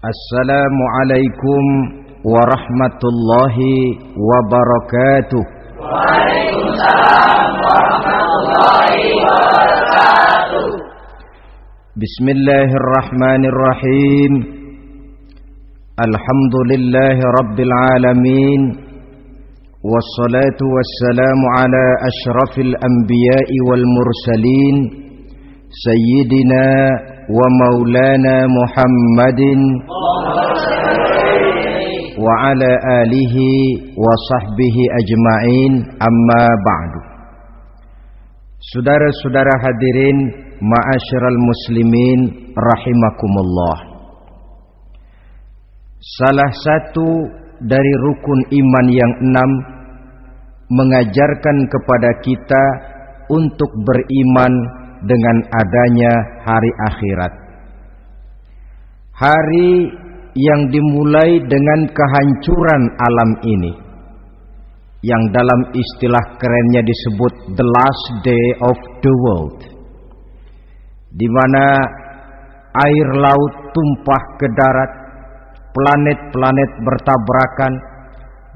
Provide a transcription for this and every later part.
Assalamualaikum warahmatullahi wabarakatuh. Waalaikumsalam warahmatullahi wabarakatuh. Bismillahirrahmanirrahim. Alhamdulillahi rabbil alamin. Wassalatu wassalamu ala ashrafil anbiya'i wal mursalin, Sayyidina wa maulana Muhammadin wa ala alihi wa sahbihi ajma'in, amma ba'du. Saudara-saudara hadirin, ma'asyiral muslimin rahimakumullah. Salah satu dari rukun iman yang 6 mengajarkan kepada kita untuk beriman dengan adanya hari akhirat. Hari yang dimulai dengan kehancuran alam ini, yang dalam istilah kerennya disebut the last day of the world, di mana air laut tumpah ke darat, planet-planet bertabrakan,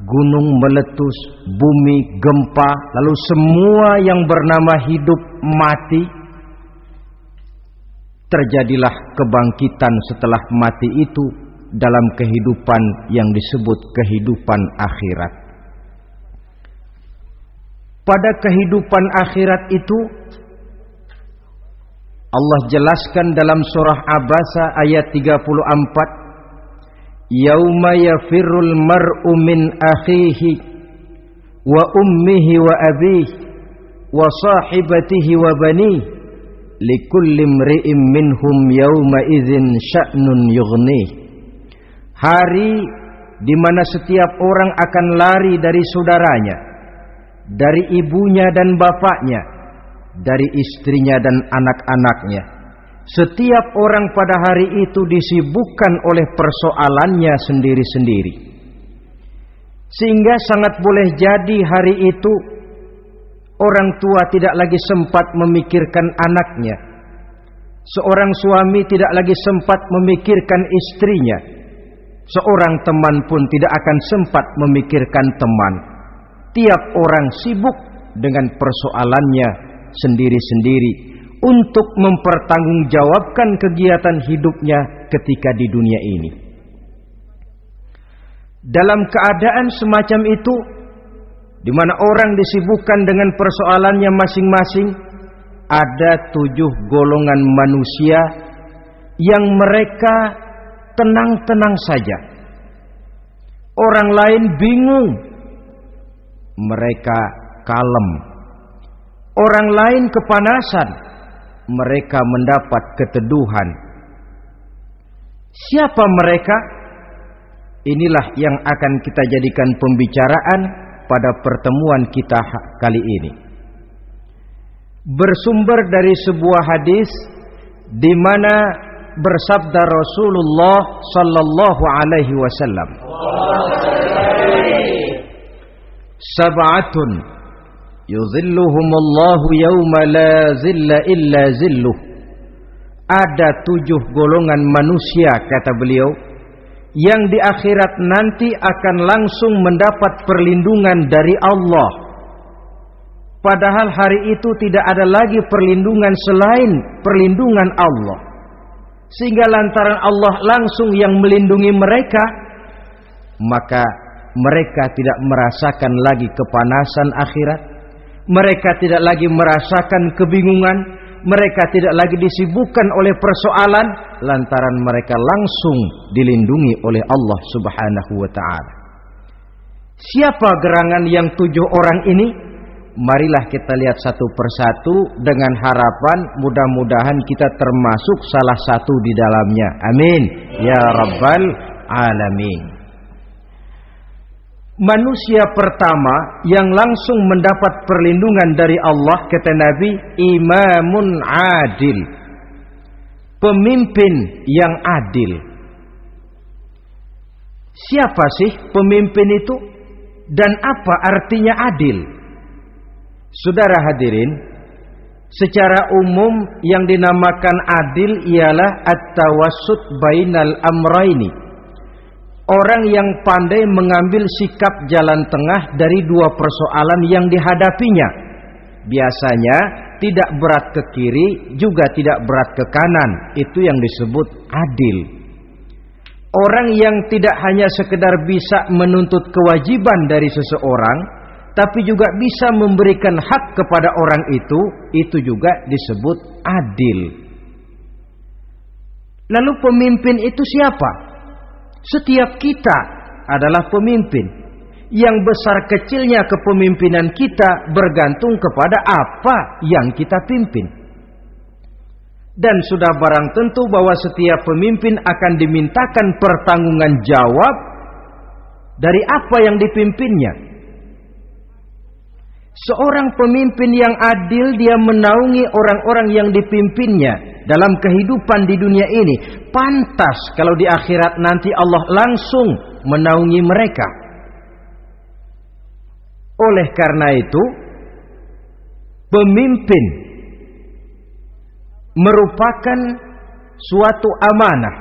gunung meletus, bumi gempa, lalu semua yang bernama hidup mati. Terjadilah kebangkitan setelah mati itu dalam kehidupan yang disebut kehidupan akhirat. Pada kehidupan akhirat itu Allah jelaskan dalam surah Abasa ayat 34, Yauma yafirrul mar'u min akhihi wa ummihi wa abihi wa sahibatihi wa banihi likulli imri'in minhum yauma idzin sya'nun yughnih. Hari di mana setiap orang akan lari dari saudaranya, dari ibunya dan bapaknya, dari istrinya dan anak-anaknya. Setiap orang pada hari itu disibukkan oleh persoalannya sendiri-sendiri. Sehingga sangat boleh jadi hari itu orang tua tidak lagi sempat memikirkan anaknya. Seorang suami tidak lagi sempat memikirkan istrinya. Seorang teman pun tidak akan sempat memikirkan teman. Tiap orang sibuk dengan persoalannya sendiri-sendiri untuk mempertanggungjawabkan kegiatan hidupnya ketika di dunia ini. Dalam keadaan semacam itu, di mana orang disibukkan dengan persoalannya masing-masing, ada 7 golongan manusia yang mereka tenang-tenang saja. Orang lain bingung, mereka kalem. Orang lain kepanasan, mereka mendapat keteduhan. Siapa mereka? Inilah yang akan kita jadikan pembicaraan pada pertemuan kita kali ini. Bersumber dari sebuah hadis di mana bersabda Rasulullah sallallahu alaihi wasallam, Sab'atun yuzilluhumullahu yawma la zilla illa zilluh. Ada 7 golongan manusia, kata beliau, yang di akhirat nanti akan langsung mendapat perlindungan dari Allah. Padahal hari itu tidak ada lagi perlindungan selain perlindungan Allah. Sehingga lantaran Allah langsung yang melindungi mereka, maka mereka tidak merasakan lagi kepanasan akhirat. Mereka tidak lagi merasakan kebingungan. Mereka tidak lagi disibukkan oleh persoalan, lantaran mereka langsung dilindungi oleh Allah subhanahu wa ta'ala. Siapa gerangan yang 7 orang ini? Marilah kita lihat satu persatu dengan harapan mudah-mudahan kita termasuk salah satu di dalamnya. Amin ya rabbal alamin. Manusia pertama yang langsung mendapat perlindungan dari Allah, kata Nabi, imamun adil, pemimpin yang adil. Siapa sih pemimpin itu dan apa artinya adil? Saudara hadirin, Secara umum yang dinamakan adil ialah at-tawassut bainal amraini. Orang yang pandai mengambil sikap jalan tengah dari dua persoalan yang dihadapinya. Biasanya tidak berat ke kiri, juga tidak berat ke kanan. Itu yang disebut adil. Orang yang tidak hanya sekedar bisa menuntut kewajiban dari seseorang, tapi juga bisa memberikan hak kepada orang itu juga disebut adil. Lalu pemimpin itu siapa? Setiap kita adalah pemimpin. Yang besar kecilnya kepemimpinan kita bergantung kepada apa yang kita pimpin. Dan sudah barang tentu bahwa setiap pemimpin akan dimintakan pertanggunggan jawab dari apa yang dipimpinnya. Seorang pemimpin yang adil, dia menaungi orang-orang yang dipimpinnya dalam kehidupan di dunia ini. Pantas kalau di akhirat nanti Allah langsung menaungi mereka. Oleh karena itu, pemimpin merupakan suatu amanah.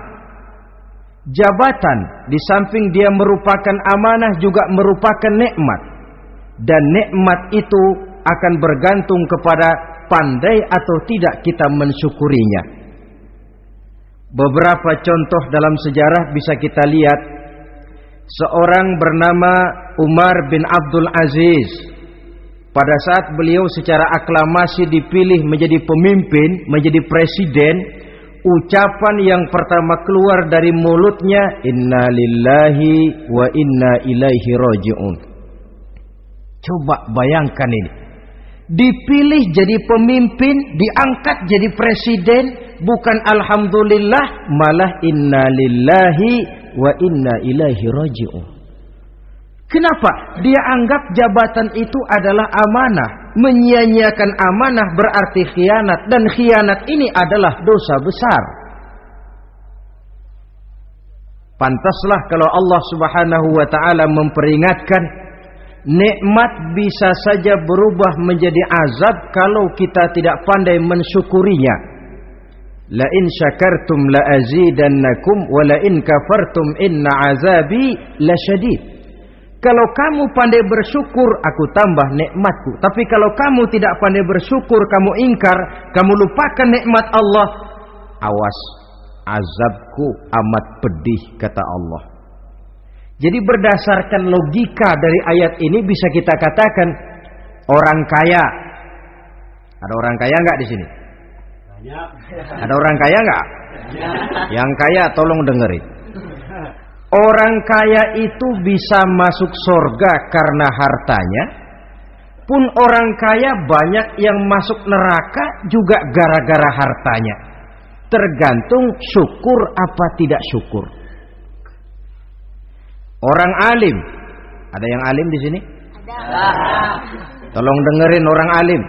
Jabatan di samping dia merupakan amanah juga merupakan nikmat. Dan nikmat itu akan bergantung kepada pandai atau tidak kita mensyukurinya. Beberapa contoh dalam sejarah bisa kita lihat. Seorang bernama Umar bin Abdul Aziz. Pada saat beliau secara aklamasi dipilih menjadi pemimpin, menjadi presiden, ucapan yang pertama keluar dari mulutnya, Inna lillahi wa inna ilaihi raji'un. Coba bayangkan ini. Dipilih jadi pemimpin, diangkat jadi presiden, bukan alhamdulillah, malah inna lillahi wa inna ilaihi raji'un. Kenapa? Dia anggap jabatan itu adalah amanah. Menyia-nyiakan amanah berarti khianat, dan khianat ini adalah dosa besar. Pantaslah kalau Allah Subhanahu wa taala memperingatkan, nikmat bisa saja berubah menjadi azab kalau kita tidak pandai mensyukurinya. La in syakartum la azidannakum wa la in kafartum inna azabi lasyadid. Kalau kamu pandai bersyukur, aku tambah nikmatku. Tapi kalau kamu tidak pandai bersyukur, kamu ingkar, kamu lupakan nikmat Allah, awas, azabku amat pedih, kata Allah. Jadi berdasarkan logika dari ayat ini bisa kita katakan orang kaya. Ada orang kaya enggak di sini? Banyak. Ada orang kaya enggak? Yang kaya tolong dengerin. Orang kaya itu bisa masuk surga karena hartanya. Pun orang kaya banyak yang masuk neraka juga gara-gara hartanya. Tergantung syukur apa tidak syukur. Orang alim, ada yang alim di sini? Ada. Tolong dengerin orang alim,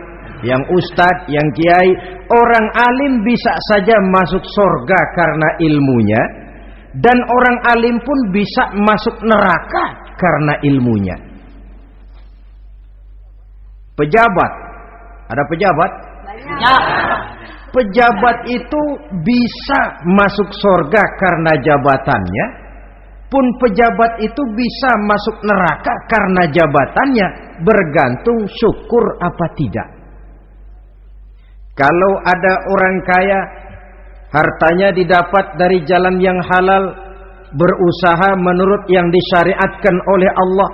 yang ustadz, yang kiai. Orang alim bisa saja masuk surga karena ilmunya, dan orang alim pun bisa masuk neraka karena ilmunya. Pejabat, ada pejabat? Banyak. Pejabat itu bisa masuk surga karena jabatannya, pun pejabat itu bisa masuk neraka karena jabatannya, bergantung syukur apa tidak. Kalau ada orang kaya, hartanya didapat dari jalan yang halal, berusaha menurut yang disyariatkan oleh Allah,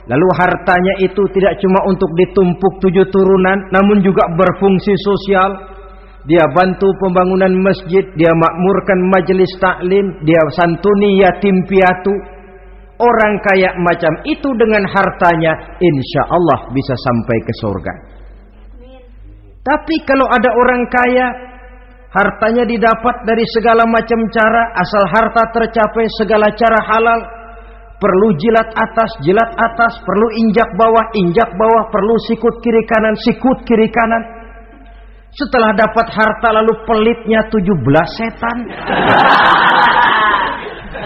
lalu hartanya itu tidak cuma untuk ditumpuk 7 turunan, namun juga berfungsi sosial. Dia bantu pembangunan masjid, dia makmurkan majelis taklim, dia santuni yatim piatu. Orang kaya macam itu dengan hartanya, insya Allah bisa sampai ke surga. Tapi kalau ada orang kaya, hartanya didapat dari segala macam cara, asal harta tercapai segala cara halal. Perlu jilat atas, perlu injak bawah, perlu sikut kiri kanan. Setelah dapat harta lalu pelitnya 17 setan.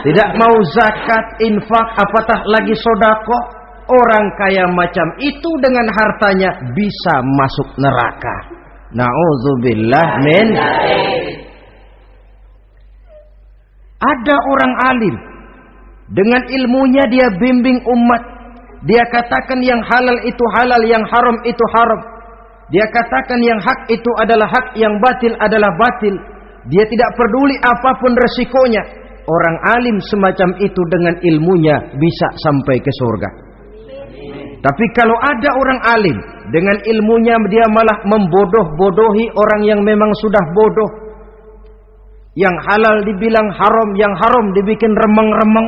Tidak mau zakat, infak, apatah lagi sedekah. Orang kaya macam itu dengan hartanya bisa masuk neraka. Na'udzubillah min. Ada orang alim, dengan ilmunya dia bimbing umat. Dia katakan yang halal itu halal, yang haram itu haram. Dia katakan yang hak itu adalah hak, yang batil adalah batil. Dia tidak peduli apapun resikonya. Orang alim semacam itu dengan ilmunya bisa sampai ke surga. Tapi kalau ada orang alim, dengan ilmunya dia malah membodoh-bodohi orang yang memang sudah bodoh. Yang halal dibilang haram, yang haram dibikin remeng-remeng.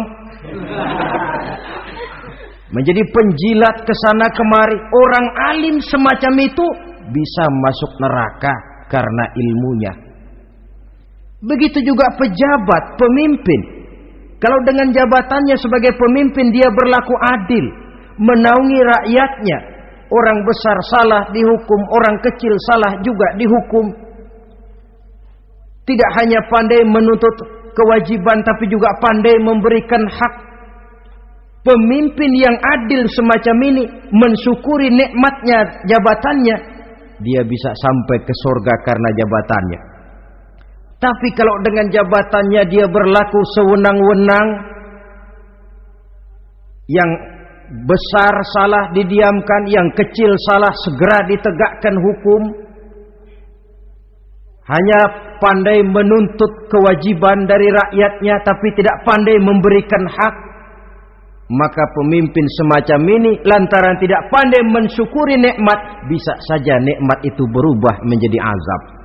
Menjadi penjilat kesana kemari. Orang alim semacam itu bisa masuk neraka karena ilmunya. Begitu juga pejabat, pemimpin. Kalau dengan jabatannya sebagai pemimpin dia berlaku adil, menaungi rakyatnya. Orang besar salah dihukum, orang kecil salah juga dihukum. Tidak hanya pandai menuntut kewajiban, tapi juga pandai memberikan hak. Pemimpin yang adil semacam ini mensyukuri nikmatnya jabatannya, dia bisa sampai ke surga karena jabatannya. Tapi kalau dengan jabatannya dia berlaku sewenang-wenang, yang besar salah didiamkan, yang kecil salah segera ditegakkan hukum, hanya pandai menuntut kewajiban dari rakyatnya tapi tidak pandai memberikan hak, maka pemimpin semacam ini lantaran tidak pandai mensyukuri nikmat, bisa saja nikmat itu berubah menjadi azab.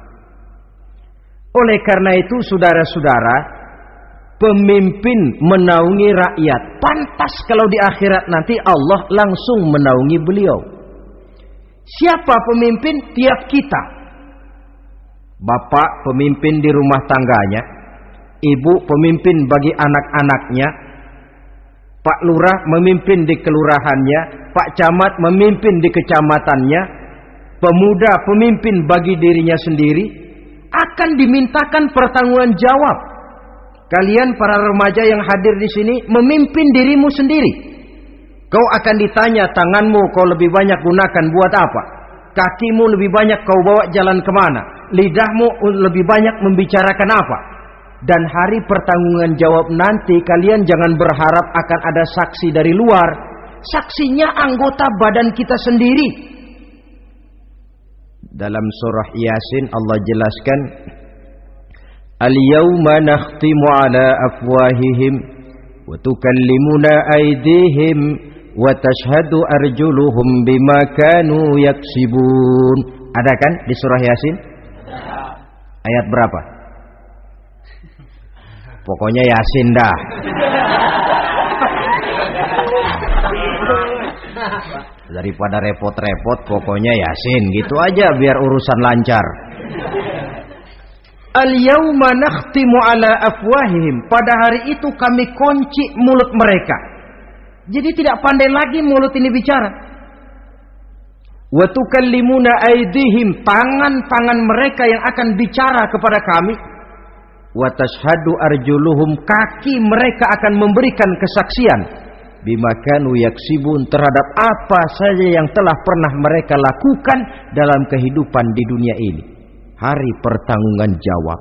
Oleh karena itu saudara-saudara, pemimpin menaungi rakyat, pantas kalau di akhirat nanti Allah langsung menaungi beliau. Siapa pemimpin? Tiap kita. Bapak pemimpin di rumah tangganya, ibu pemimpin bagi anak-anaknya, Pak Lurah memimpin di kelurahannya, Pak Camat memimpin di kecamatannya, pemuda pemimpin bagi dirinya sendiri, akan dimintakan pertanggungan jawab. Kalian para remaja yang hadir di sini memimpin dirimu sendiri. Kau akan ditanya, tanganmu kau lebih banyak gunakan buat apa? Kakimu lebih banyak kau bawa jalan kemana? Lidahmu lebih banyak membicarakan apa? Dan hari pertanggungan jawab nanti kalian jangan berharap akan ada saksi dari luar. Saksinya anggota badan kita sendiri. Dalam surah Yasin Allah jelaskan, Al-yawma nakhtimu ala afwahihim wa tukallimuna aydihim wa tashhadu arjuluhum bima kanu yaksibun. Ada kan di surah Yasin? Ayat berapa? Pokoknya Yasin dah. Daripada repot-repot, pokoknya Yasin gitu aja biar urusan lancar. Al-yawma nakhtimu ala afwahihim. Pada hari itu kami kunci mulut mereka. Jadi tidak pandai lagi mulut ini bicara. Wa tukallimuna aydihim, tangan-tangan mereka yang akan bicara kepada kami. Wa tashhadu arjuluhum, kaki mereka akan memberikan kesaksian bima kanu yaksibun, terhadap apa saja yang telah pernah mereka lakukan dalam kehidupan di dunia ini. Hari pertanggungan jawab.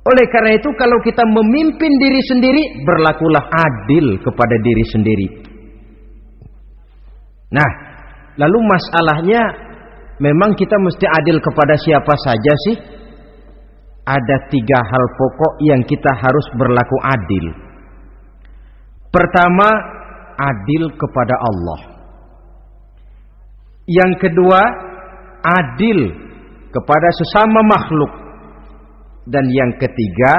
Oleh karena itu kalau kita memimpin diri sendiri, berlakulah adil kepada diri sendiri. Nah, lalu masalahnya memang kita mesti adil kepada siapa saja sih? Ada 3 hal pokok yang kita harus berlaku adil. Pertama, adil kepada Allah. Yang kedua, adil kepada sesama makhluk. Dan yang ketiga,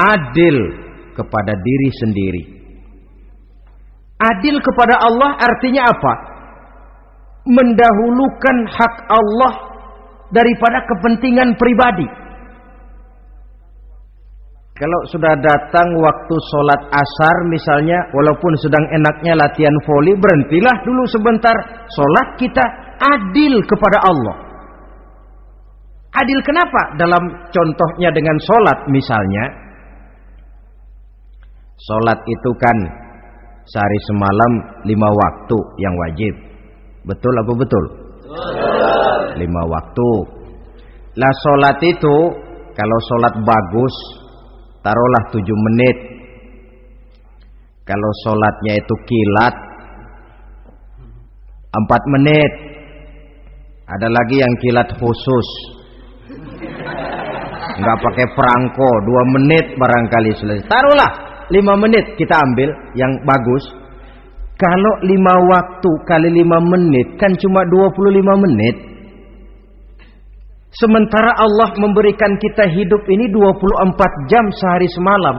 adil kepada diri sendiri. Adil kepada Allah artinya apa? Mendahulukan hak Allah daripada kepentingan pribadi. Kalau sudah datang waktu sholat asar misalnya, walaupun sedang enaknya latihan voli, berhentilah dulu sebentar. Sholat kita adil kepada Allah. Adil kenapa? Dalam contohnya dengan sholat misalnya. Sholat itu kan sehari semalam 5 waktu yang wajib. Betul apa betul? Betul. 5 waktu. Lah sholat itu, kalau sholat bagus, taruhlah 7 menit. Kalau sholatnya itu kilat, 4 menit. Ada lagi yang kilat khusus, nggak pakai perangko, 2 menit barangkali selesai. Taruhlah 5 menit kita ambil yang bagus. Kalau 5 waktu kali 5 menit kan cuma 25 menit. Sementara Allah memberikan kita hidup ini 24 jam sehari semalam.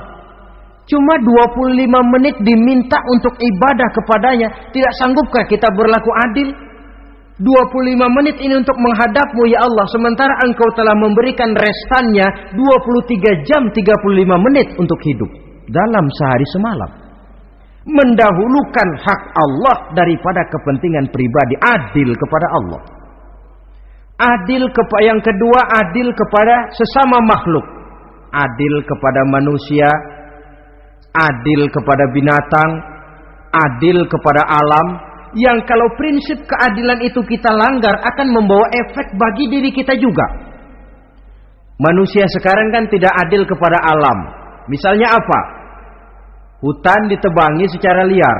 Cuma 25 menit diminta untuk ibadah kepadanya. Tidak sanggupkah kita berlaku adil? 25 menit ini untuk menghadapmu ya Allah. Sementara engkau telah memberikan restannya 23 jam 35 menit untuk hidup dalam sehari semalam. Mendahulukan hak Allah daripada kepentingan pribadi. Adil kepada Allah. Adil kepada yang kedua, adil kepada sesama makhluk. Adil kepada manusia, adil kepada binatang, adil kepada alam. Yang kalau prinsip keadilan itu kita langgar akan membawa efek bagi diri kita juga. Manusia sekarang kan tidak adil kepada alam. Misalnya apa? Hutan ditebangi secara liar,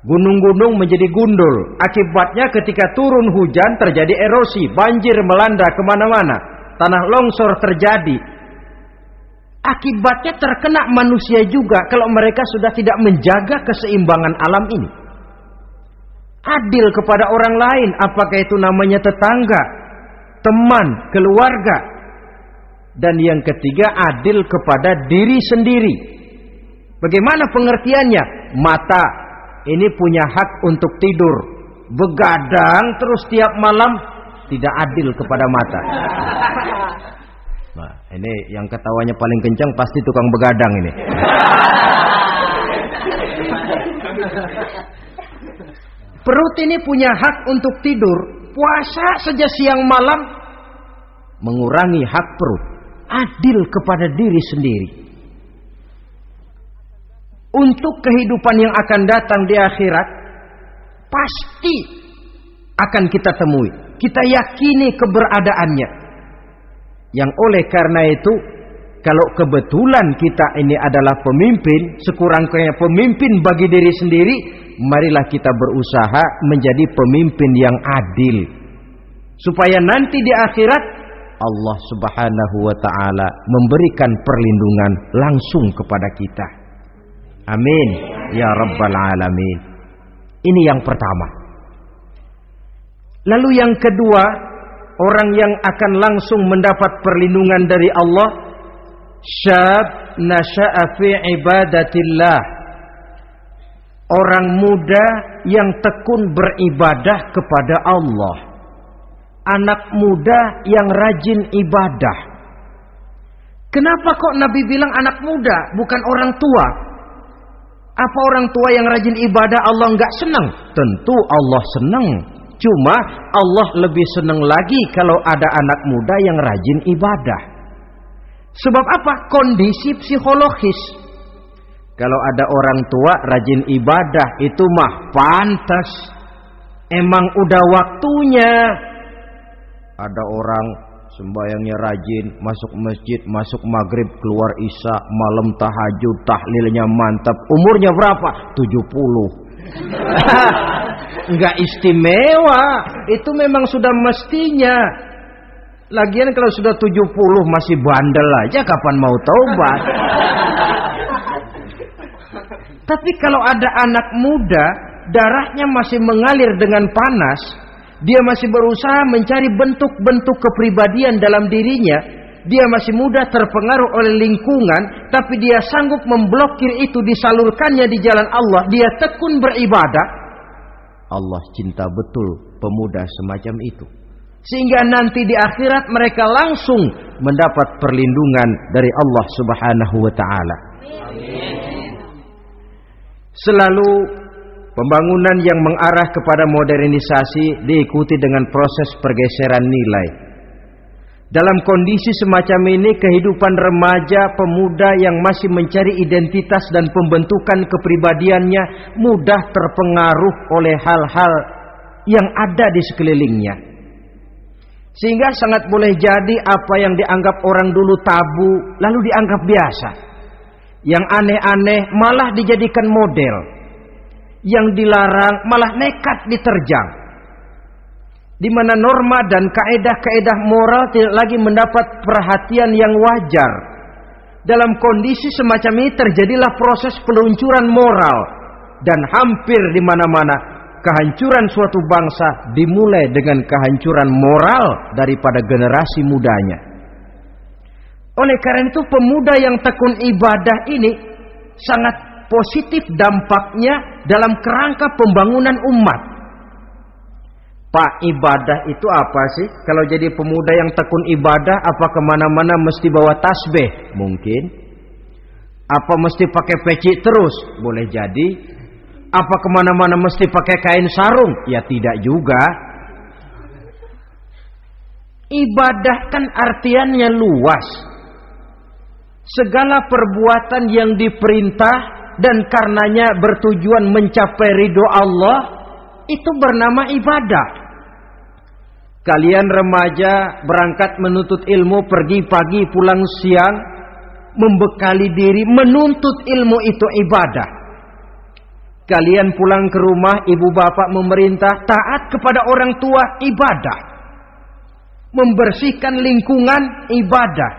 gunung-gunung menjadi gundul. Akibatnya ketika turun hujan terjadi erosi, banjir melanda kemana-mana, tanah longsor terjadi. Akibatnya terkena manusia juga kalau mereka sudah tidak menjaga keseimbangan alam ini. Adil kepada orang lain, apakah itu namanya tetangga, teman, keluarga. Dan yang ketiga, adil kepada diri sendiri. Bagaimana pengertiannya? Mata ini punya hak untuk tidur. Begadang terus tiap malam, tidak adil kepada mata. Nah, ini yang ketawanya paling kencang pasti tukang begadang ini. Perut ini punya hak untuk tidur. Puasa saja siang malam mengurangi hak perut. Adil kepada diri sendiri. Untuk kehidupan yang akan datang di akhirat, pasti akan kita temui. Kita yakini keberadaannya. Yang oleh karena itu, kalau kebetulan kita ini adalah pemimpin, sekurang-kurangnya pemimpin bagi diri sendiri, marilah kita berusaha menjadi pemimpin yang adil. Supaya nanti di akhirat, Allah Subhanahu wa ta'ala memberikan perlindungan langsung kepada kita. Amin ya rabbal alamin. Ini yang pertama. Lalu yang kedua, orang yang akan langsung mendapat perlindungan dari Allah, syab nasha'a fi ibadatillah. Orang muda yang tekun beribadah kepada Allah. Anak muda yang rajin ibadah. Kenapa kok Nabi bilang anak muda, bukan orang tua? Apa orang tua yang rajin ibadah Allah enggak senang? Tentu Allah senang. Cuma Allah lebih senang lagi kalau ada anak muda yang rajin ibadah. Sebab apa? Kondisi psikologis. Kalau ada orang tua rajin ibadah, itu mah pantas. Emang udah waktunya. Ada orang sembayangnya rajin, masuk masjid, masuk maghrib, keluar isya, malam tahajud, tahlilnya mantap. Umurnya berapa? 70. Enggak istimewa. Itu memang sudah mestinya. Lagian kalau sudah 70 masih bandel aja, kapan mau taubat? Tapi kalau ada anak muda, darahnya masih mengalir dengan panas, dia masih berusaha mencari bentuk-bentuk kepribadian dalam dirinya, dia masih muda terpengaruh oleh lingkungan, tapi dia sanggup memblokir itu, disalurkannya di jalan Allah, dia tekun beribadah. Allah cinta betul pemuda semacam itu. Sehingga nanti di akhirat mereka langsung mendapat perlindungan dari Allah Subhanahu wa ta'ala. Selalu pembangunan yang mengarah kepada modernisasi diikuti dengan proses pergeseran nilai. Dalam kondisi semacam ini, kehidupan remaja, pemuda yang masih mencari identitas dan pembentukan kepribadiannya mudah terpengaruh oleh hal-hal yang ada di sekelilingnya. Sehingga sangat boleh jadi apa yang dianggap orang dulu tabu lalu dianggap biasa. Yang aneh-aneh malah dijadikan model. Yang dilarang malah nekat diterjang. Di mana norma dan kaedah-kaedah moral tidak lagi mendapat perhatian yang wajar. Dalam kondisi semacam ini terjadilah proses peluncuran moral. Dan hampir di mana-mana kehancuran suatu bangsa dimulai dengan kehancuran moral daripada generasi mudanya. Oleh karena itu pemuda yang tekun ibadah ini sangat positif dampaknya dalam kerangka pembangunan umat. Pak, ibadah itu apa sih? Kalau jadi pemuda yang tekun ibadah, apa kemana-mana mesti bawa tasbih? Mungkin. Apa mesti pakai peci terus? Boleh jadi. Apa kemana-mana mesti pakai kain sarung? Ya tidak juga. Ibadah kan artiannya luas. Segala perbuatan yang diperintah dan karenanya bertujuan mencapai ridho Allah, itu bernama ibadah. Kalian remaja berangkat menuntut ilmu, pergi pagi pulang siang, membekali diri menuntut ilmu, itu ibadah. Kalian pulang ke rumah, ibu bapak memerintah taat kepada orang tua, ibadah. Membersihkan lingkungan, ibadah.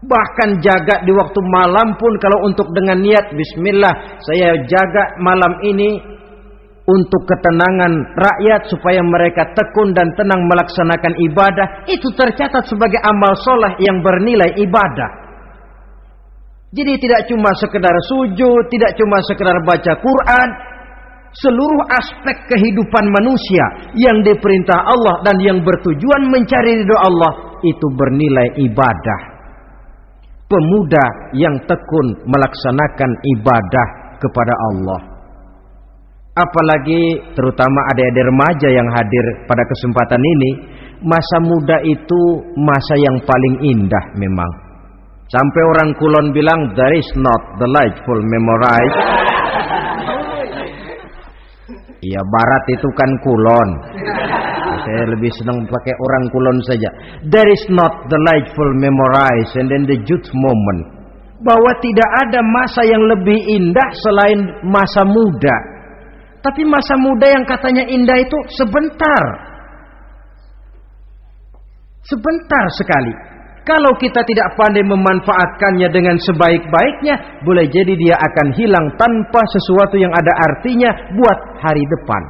Bahkan jaga di waktu malam pun kalau untuk dengan niat bismillah, saya jaga malam ini untuk ketenangan rakyat supaya mereka tekun dan tenang melaksanakan ibadah, itu tercatat sebagai amal soleh yang bernilai ibadah. Jadi tidak cuma sekedar sujud, tidak cuma sekedar baca Quran, seluruh aspek kehidupan manusia yang diperintah Allah dan yang bertujuan mencari ridho Allah itu bernilai ibadah. Pemuda yang tekun melaksanakan ibadah kepada Allah. Apalagi terutama adik-adik remaja yang hadir pada kesempatan ini, masa muda itu masa yang paling indah memang. Sampai orang Kulon bilang there is not delightful memorize. Iya, barat itu kan Kulon. Saya lebih senang pakai orang Kulon saja. There is not delightful memorize and then the youth moment. Bahwa tidak ada masa yang lebih indah selain masa muda. Tapi masa muda yang katanya indah itu sebentar. Sebentar sekali. Kalau kita tidak pandai memanfaatkannya dengan sebaik-baiknya, boleh jadi dia akan hilang tanpa sesuatu yang ada artinya buat hari depan.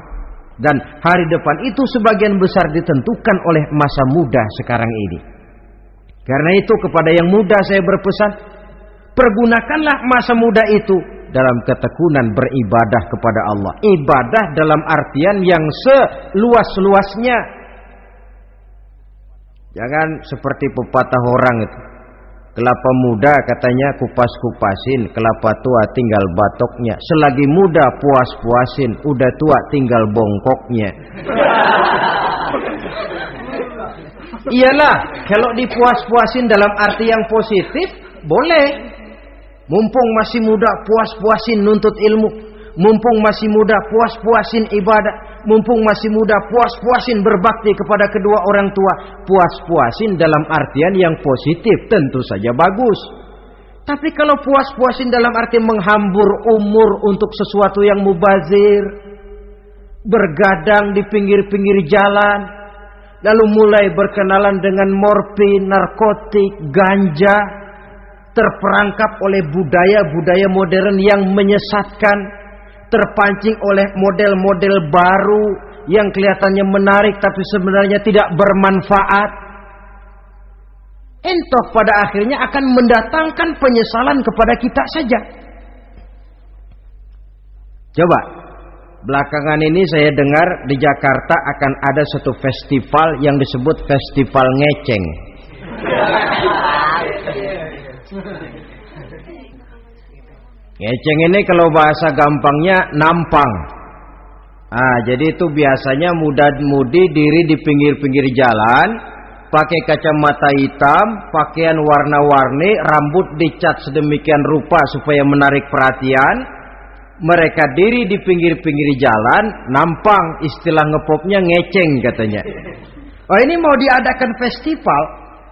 Dan hari depan itu sebagian besar ditentukan oleh masa muda sekarang ini. Karena itu kepada yang muda saya berpesan, pergunakanlah masa muda itu dalam ketekunan beribadah kepada Allah. Ibadah dalam artian yang seluas-luasnya. Jangan seperti pepatah orang itu. Kelapa muda katanya kupas-kupasin, kelapa tua tinggal batoknya. Selagi muda puas-puasin, udah tua tinggal bongkoknya. Iyalah, kalau dipuas-puasin dalam arti yang positif, boleh. Mumpung masih muda, puas-puasin nuntut ilmu. Mumpung masih muda, puas-puasin ibadah. Mumpung masih muda, puas-puasin berbakti kepada kedua orang tua. Puas-puasin dalam artian yang positif, tentu saja bagus. Tapi kalau puas-puasin dalam arti menghambur umur untuk sesuatu yang mubazir, bergadang di pinggir-pinggir jalan, lalu mulai berkenalan dengan morfin, narkotik, ganja, terperangkap oleh budaya-budaya modern yang menyesatkan, terpancing oleh model-model baru yang kelihatannya menarik tapi sebenarnya tidak bermanfaat, entah pada akhirnya akan mendatangkan penyesalan kepada kita saja. Coba, belakangan ini saya dengar di Jakarta akan ada satu festival yang disebut Festival Ngeceng. Ngeceng ini kalau bahasa gampangnya nampang. Jadi itu biasanya muda-mudi diri di pinggir-pinggir jalan, pakai kacamata hitam, pakaian warna-warni, rambut dicat sedemikian rupa supaya menarik perhatian. Mereka diri di pinggir-pinggir jalan, nampang, istilah ngepopnya ngeceng katanya. Oh, ini mau diadakan festival,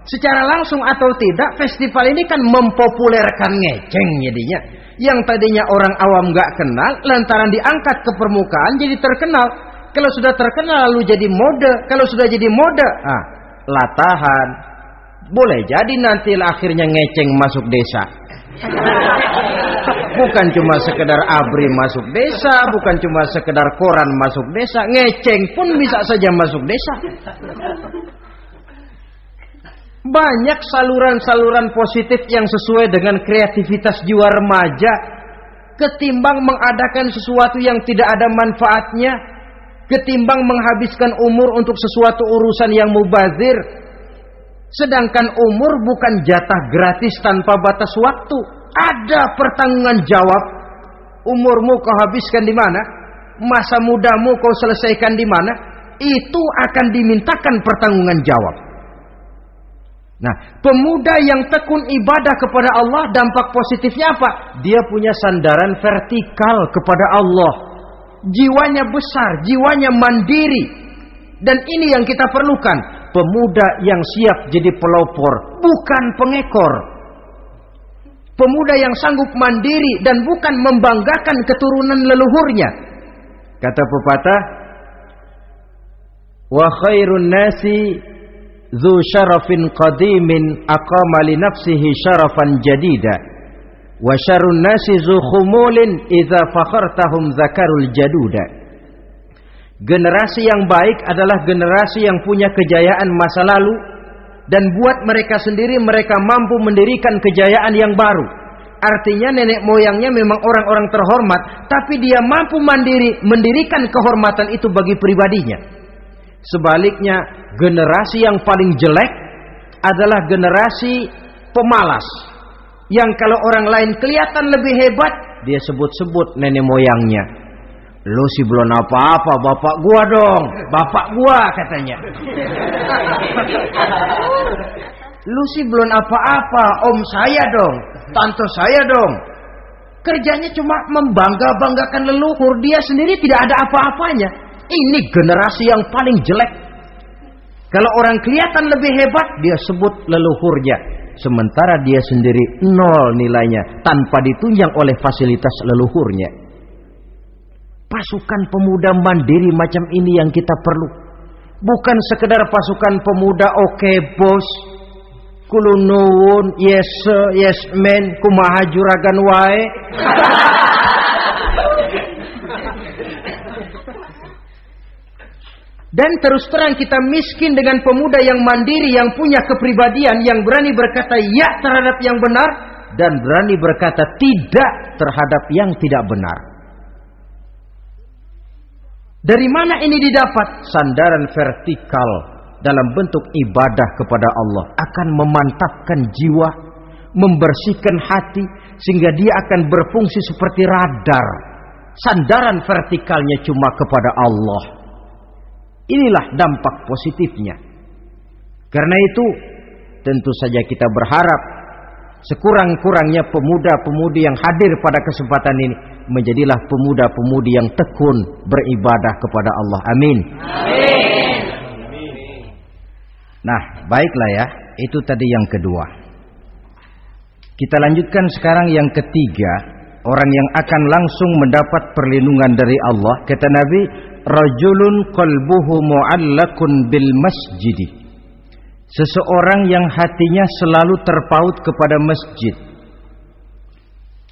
secara langsung atau tidak, festival ini kan mempopulerkan ngeceng jadinya. Yang tadinya orang awam gak kenal, lantaran diangkat ke permukaan jadi terkenal. Kalau sudah terkenal lalu jadi mode. Kalau sudah jadi mode, latahan. Boleh jadi nanti akhirnya ngeceng masuk desa. Bukan cuma sekedar ABRI masuk desa, bukan cuma sekedar koran masuk desa, ngeceng pun bisa saja masuk desa. Banyak saluran-saluran positif yang sesuai dengan kreativitas jiwa remaja, ketimbang mengadakan sesuatu yang tidak ada manfaatnya, ketimbang menghabiskan umur untuk sesuatu urusan yang mubazir. Sedangkan umur bukan jatah gratis tanpa batas waktu. Ada pertanggungan jawab. Umurmu kau habiskan di mana? Masa mudamu kau selesaikan di mana? Itu akan dimintakan pertanggungan jawab. Nah, pemuda yang tekun ibadah kepada Allah, dampak positifnya apa? Dia punya sandaran vertikal kepada Allah. Jiwanya besar, jiwanya mandiri. Dan ini yang kita perlukan. Pemuda yang siap jadi pelopor, bukan pengekor. Pemuda yang sanggup mandiri dan bukan membanggakan keturunan leluhurnya. Kata pepatah, wa khairun nasi dzu syarafin qadimin aqama li nafsihi syarafan jadida wa syarrun nasi dzu khumulin idza fakhartahum zakarul jaduda. Generasi yang baik adalah generasi yang punya kejayaan masa lalu, dan buat mereka sendiri mereka mampu mendirikan kejayaan yang baru. Artinya nenek moyangnya memang orang-orang terhormat, tapi dia mampu mandiri mendirikan kehormatan itu bagi pribadinya. Sebaliknya, generasi yang paling jelek adalah generasi pemalas, yang kalau orang lain kelihatan lebih hebat, dia sebut-sebut nenek moyangnya. Lu sih belum apa-apa, bapak gua dong. Bapak gua katanya. Lu sih belum apa-apa, om saya dong. Tante saya dong. Kerjanya cuma membangga-banggakan leluhur. Dia sendiri tidak ada apa-apanya. Ini generasi yang paling jelek. Kalau orang kelihatan lebih hebat, dia sebut leluhurnya. Sementara dia sendiri nol nilainya, tanpa ditunjang oleh fasilitas leluhurnya. Pasukan pemuda mandiri macam ini yang kita perlu. Bukan sekedar pasukan pemuda oke bos, kulunuwun, yes sir, yes man, kumaha juragan wae. Dan terus terang kita miskin dengan pemuda yang mandiri, yang punya kepribadian, yang berani berkata ya terhadap yang benar dan berani berkata tidak terhadap yang tidak benar. Dari mana ini didapat? Sandaran vertikal dalam bentuk ibadah kepada Allah akan memantapkan jiwa, membersihkan hati, sehingga dia akan berfungsi seperti radar. Sandaran vertikalnya cuma kepada Allah. Inilah dampak positifnya. Karena itu tentu saja kita berharap sekurang-kurangnya pemuda-pemudi yang hadir pada kesempatan ini menjadilah pemuda-pemudi yang tekun beribadah kepada Allah. Amin. Amin. Nah, baiklah ya. Itu tadi yang kedua. Kita lanjutkan sekarang yang ketiga. Orang yang akan langsung mendapat perlindungan dari Allah. Kata Nabi, rajulun qalbuhu mu'allakun bil masjidi. Seseorang yang hatinya selalu terpaut kepada masjid.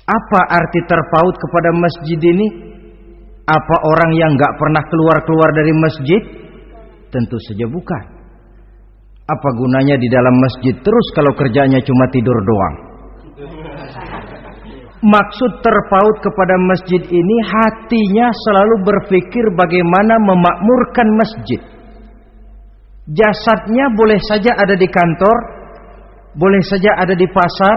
Apa arti terpaut kepada masjid ini? Apa orang yang gak pernah keluar-keluar dari masjid? Tentu saja bukan. Apa gunanya di dalam masjid terus kalau kerjanya cuma tidur doang? Maksud terpaut kepada masjid ini, hatinya selalu berpikir bagaimana memakmurkan masjid. Jasadnya boleh saja ada di kantor, boleh saja ada di pasar,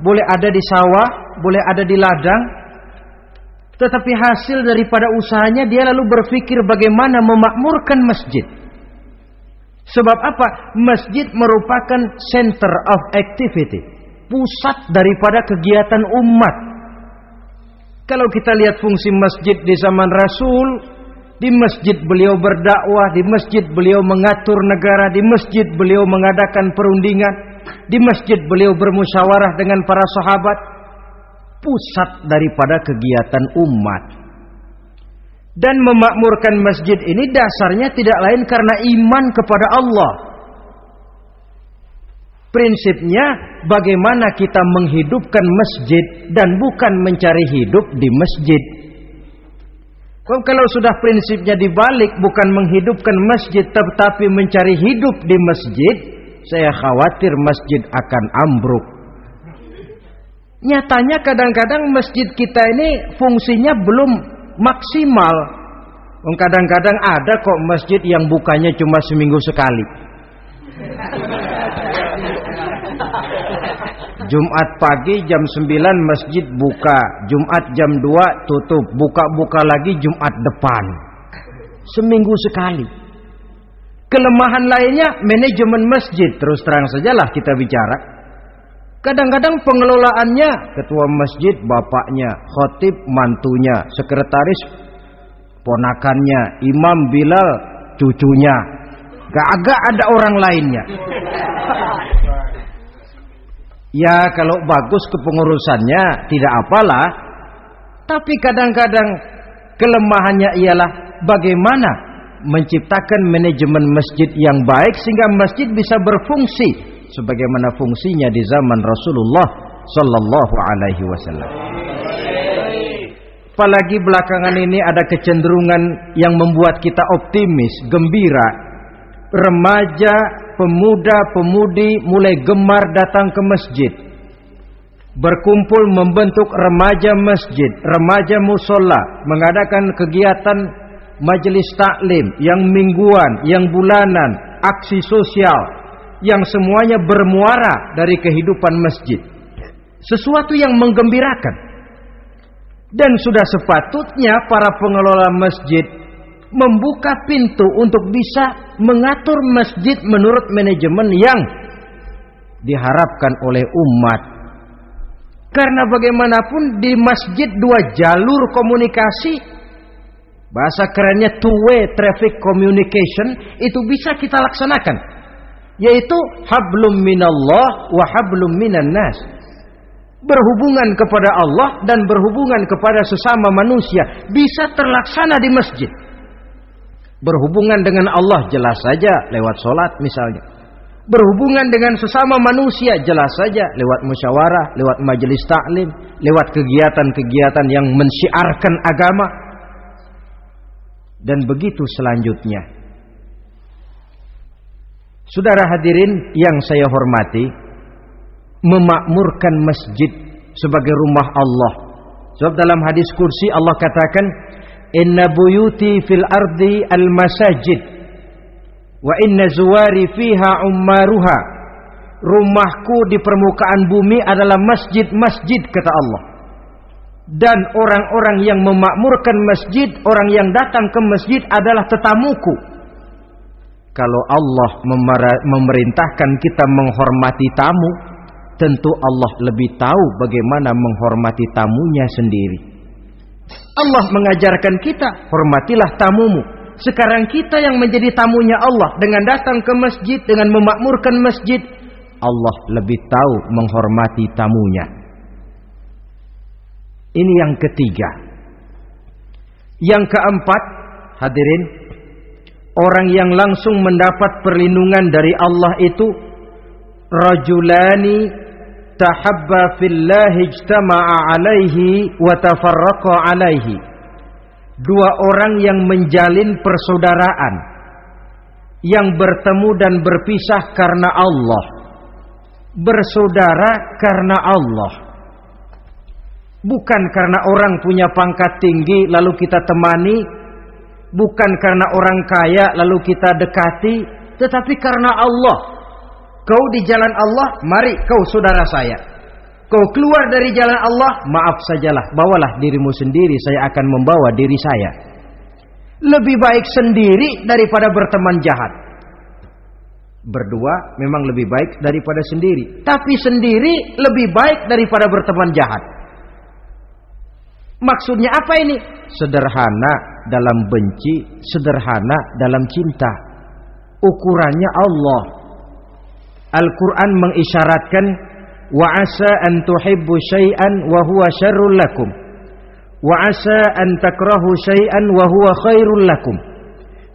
boleh ada di sawah, boleh ada di ladang. Tetapi hasil daripada usahanya dia lalu berpikir bagaimana memakmurkan masjid. Sebab apa? Masjid merupakan center of activity, pusat daripada kegiatan umat. Kalau kita lihat fungsi masjid di zaman Rasul, Di masjid beliau berdakwah, di masjid beliau mengatur negara, di masjid beliau mengadakan perundingan, di masjid beliau bermusyawarah dengan para sahabat. Pusat daripada kegiatan umat. Dan memakmurkan masjid ini dasarnya tidak lain karena iman kepada Allah. Prinsipnya bagaimana kita menghidupkan masjid dan bukan mencari hidup di masjid. Kalau sudah prinsipnya dibalik, bukan menghidupkan masjid tetapi mencari hidup di masjid, saya khawatir masjid akan ambruk. Nyatanya kadang-kadang masjid kita ini fungsinya belum maksimal. Kadang-kadang ada kok masjid yang bukanya cuma seminggu sekali. Jumat pagi jam 9 masjid buka, Jumat jam 2 tutup, buka-buka lagi Jumat depan. Seminggu sekali. Kelemahan lainnya manajemen masjid, terus terang sajalah kita bicara. Kadang-kadang pengelolaannya ketua masjid bapaknya, khotib mantunya, sekretaris ponakannya, imam Bilal cucunya. Gak ada orang lainnya. Ya kalau bagus kepengurusannya tidak apalah. Tapi kadang-kadang kelemahannya ialah bagaimana menciptakan manajemen masjid yang baik sehingga masjid bisa berfungsi sebagaimana fungsinya di zaman Rasulullah sallallahu alaihi wasallam. Apalagi belakangan ini ada kecenderungan yang membuat kita optimis, gembira. Remaja, pemuda, pemudi mulai gemar datang ke masjid. Berkumpul membentuk remaja masjid, remaja musola, mengadakan kegiatan majelis taklim yang mingguan, yang bulanan, aksi sosial yang semuanya bermuara dari kehidupan masjid. Sesuatu yang menggembirakan. Dan sudah sepatutnya para pengelola masjid membuka pintu untuk bisa mengatur masjid menurut manajemen yang diharapkan oleh umat. Karena bagaimanapun di masjid dua jalur komunikasi, bahasa kerennya two-way traffic communication, itu bisa kita laksanakan, yaitu hablum minallah wa hablum minan nas. Berhubungan kepada Allah dan berhubungan kepada sesama manusia bisa terlaksana di masjid. Berhubungan dengan Allah jelas saja lewat sholat misalnya. Berhubungan dengan sesama manusia jelas saja lewat musyawarah, lewat majelis taklim, lewat kegiatan-kegiatan yang mensyiarkan agama. Dan begitu selanjutnya. Saudara hadirin yang saya hormati, memakmurkan masjid sebagai rumah Allah. Sebab dalam hadis kursi Allah katakan, inna buyuti fil ardi al masajid wa inna zuwari fiha ummaruha. Rumahku di permukaan bumi adalah masjid-masjid, kata Allah. Dan orang-orang yang memakmurkan masjid, orang yang datang ke masjid adalah tetamuku. Kalau Allah memerintahkan kita menghormati tamu, tentu Allah lebih tahu bagaimana menghormati tamunya sendiri. Allah mengajarkan kita, hormatilah tamumu. Sekarang kita yang menjadi tamunya Allah dengan datang ke masjid, dengan memakmurkan masjid, Allah lebih tahu menghormati tamunya. Ini yang ketiga. Yang keempat, hadirin, orang yang langsung mendapat perlindungan dari Allah itu rajulani tahabba fillahi ijtama'a alaihi wa tafarraqa alaihi. Dua orang yang menjalin persaudaraan, yang bertemu dan berpisah karena Allah. Bersaudara karena Allah. Bukan karena orang punya pangkat tinggi lalu kita temani, bukan karena orang kaya lalu kita dekati, tetapi karena Allah. Kau di jalan Allah, mari kau saudara saya. Kau keluar dari jalan Allah, maaf sajalah, bawalah dirimu sendiri, saya akan membawa diri saya. Lebih baik sendiri daripada berteman jahat. Berdua memang lebih baik daripada sendiri, tapi sendiri lebih baik daripada berteman jahat. Maksudnya apa ini? Sederhana. dalam benci, sederhana dalam cinta. Ukurannya Allah. Al-Quran mengisyaratkan, wa asa an tuhibbu syai'an wa huwa syarrul lakum, wa asa an takrahu syai'an wa huwa khairul lakum.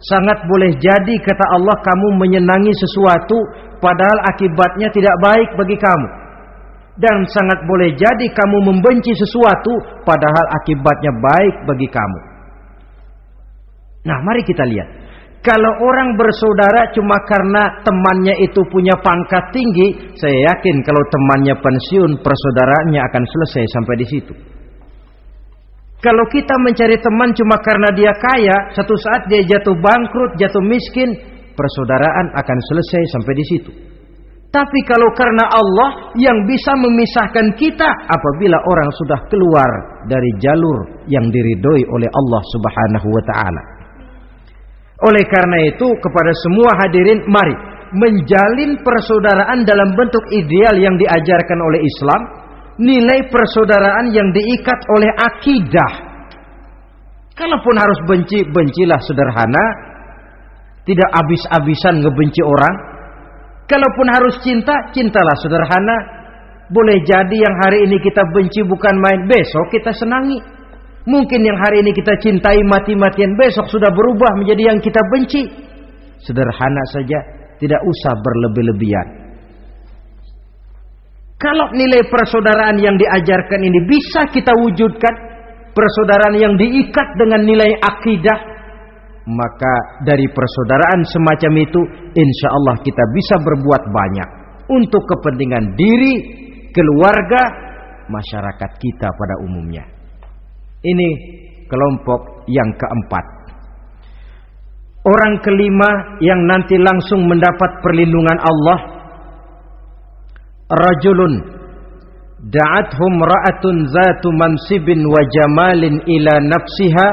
Sangat boleh jadi, kata Allah, kamu menyenangi sesuatu padahal akibatnya tidak baik bagi kamu. Dan sangat boleh jadi kamu membenci sesuatu padahal akibatnya baik bagi kamu. Nah, mari kita lihat. Kalau orang bersaudara cuma karena temannya itu punya pangkat tinggi, saya yakin kalau temannya pensiun, persaudaraannya akan selesai sampai di situ. Kalau kita mencari teman cuma karena dia kaya, satu saat dia jatuh bangkrut, jatuh miskin, persaudaraan akan selesai sampai di situ. Tapi kalau karena Allah yang bisa memisahkan kita apabila orang sudah keluar dari jalur yang diridhoi oleh Allah Subhanahu wa taala. Oleh karena itu, kepada semua hadirin, mari menjalin persaudaraan dalam bentuk ideal yang diajarkan oleh Islam, nilai persaudaraan yang diikat oleh akidah. Kalaupun harus benci, bencilah sederhana, tidak habis-habisan ngebenci orang. Kalaupun harus cinta, cintalah sederhana. Boleh jadi yang hari ini kita benci bukan main, besok kita senangi. Mungkin yang hari ini kita cintai mati-matian, besok sudah berubah menjadi yang kita benci. Sederhana saja, tidak usah berlebih-lebihan. Kalau nilai persaudaraan yang diajarkan ini bisa kita wujudkan, persaudaraan yang diikat dengan nilai akidah, maka dari persaudaraan semacam itu, insya Allah kita bisa berbuat banyak untuk kepentingan diri, keluarga, masyarakat kita pada umumnya. Ini kelompok yang keempat. Orang kelima yang nanti langsung mendapat perlindungan Allah, rajulun da'athum ra'atun zatu mansibin wa jamalin ila nafsiha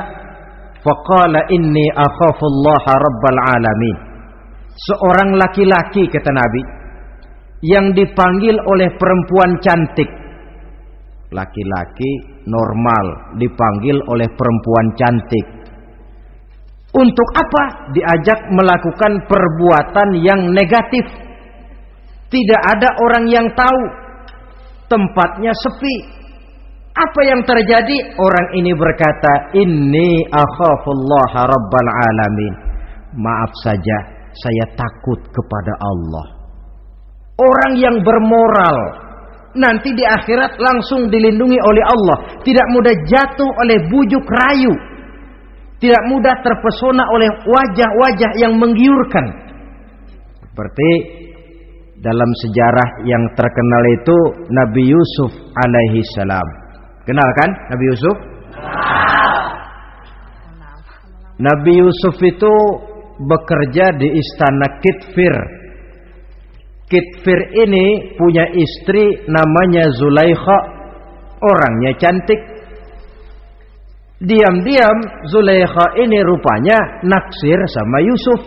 faqala inni akhafullaha rabbal alamin. Seorang laki-laki, kata Nabi, yang dipanggil oleh perempuan cantik. Laki-laki normal dipanggil oleh perempuan cantik. Untuk apa? Diajak melakukan perbuatan yang negatif. Tidak ada orang yang tahu. Tempatnya sepi. Apa yang terjadi? Orang ini berkata, inni akhafullaha rabbal alamin. Maaf saja, saya takut kepada Allah. Orang yang bermoral nanti di akhirat langsung dilindungi oleh Allah. Tidak mudah jatuh oleh bujuk rayu. Tidak mudah terpesona oleh wajah-wajah yang menggiurkan. Seperti dalam sejarah yang terkenal itu Nabi Yusuf alaihi salam. Kenal kan Nabi Yusuf? Nabi Yusuf itu bekerja di istana Kitfir. Kitfir ini punya istri namanya Zulaikha. Orangnya cantik. Diam-diam Zulaikha ini rupanya naksir sama Yusuf.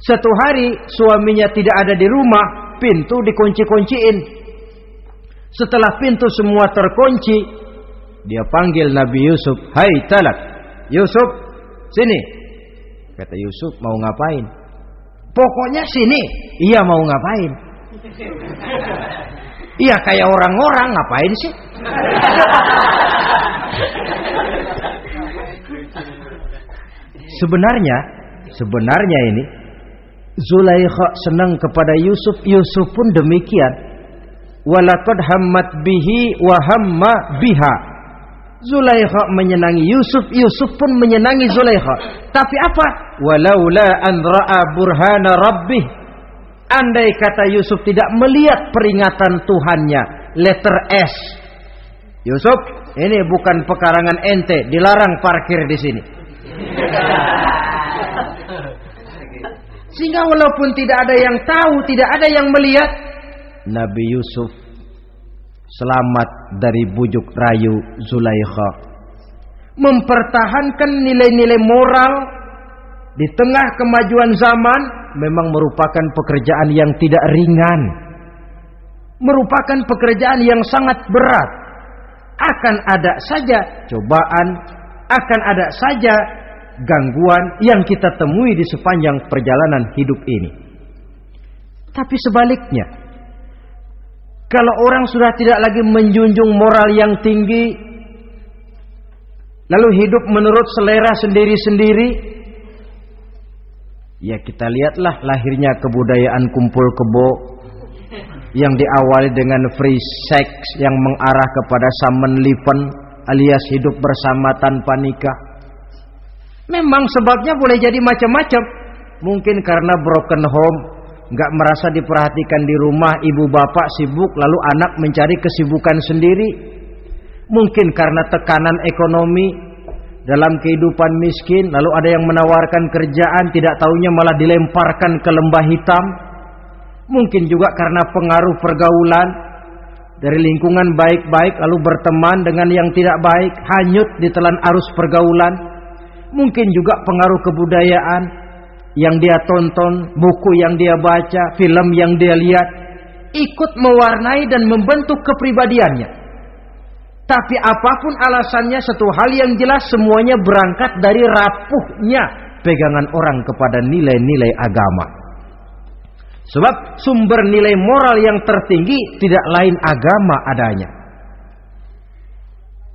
Satu hari suaminya tidak ada di rumah, pintu dikunci-kunciin. Setelah pintu semua terkunci, dia panggil Nabi Yusuf, "Hai Talak, Yusuf, sini." Kata Yusuf, "Mau ngapain?" "Pokoknya sini." "Iya, mau ngapain?" "Iya, kayak orang-orang, ngapain sih?" Sebenarnya ini Zulaikha senang kepada Yusuf, Yusuf pun demikian. Walaqad hammat bihi wa hamma biha. Zulaikha menyenangi Yusuf, Yusuf pun menyenangi Zulaikha. Tapi apa? Walaula an ra'a burhana rabbih. Andai kata Yusuf tidak melihat peringatan Tuhannya, letter S. Yusuf, ini bukan pekarangan ente, dilarang parkir di sini. Sehingga walaupun tidak ada yang tahu, tidak ada yang melihat, Nabi Yusuf selamat dari bujuk rayu Zulaikha. Mempertahankan nilai-nilai moral di tengah kemajuan zaman memang merupakan pekerjaan yang tidak ringan. Merupakan pekerjaan yang sangat berat. Akan ada saja cobaan, akan ada saja gangguan yang kita temui di sepanjang perjalanan hidup ini. Tapi sebaliknya, kalau orang sudah tidak lagi menjunjung moral yang tinggi, lalu hidup menurut selera sendiri-sendiri, ya kita lihatlah lahirnya kebudayaan kumpul kebo yang diawali dengan free sex yang mengarah kepada Samenleven alias hidup bersama tanpa nikah. Memang sebabnya boleh jadi macam-macam. Mungkin karena broken home, nggak merasa diperhatikan di rumah, ibu bapak sibuk lalu anak mencari kesibukan sendiri. Mungkin karena tekanan ekonomi dalam kehidupan miskin, lalu ada yang menawarkan kerjaan, tidak taunya malah dilemparkan ke lembah hitam. Mungkin juga karena pengaruh pergaulan dari lingkungan baik-baik lalu berteman dengan yang tidak baik, hanyut ditelan arus pergaulan. Mungkin juga pengaruh kebudayaan yang dia tonton, buku yang dia baca, film yang dia lihat, ikut mewarnai dan membentuk kepribadiannya. Tapi apapun alasannya, satu hal yang jelas, semuanya berangkat dari rapuhnya pegangan orang kepada nilai-nilai agama. Sebab sumber nilai moral yang tertinggi tidak lain agama adanya.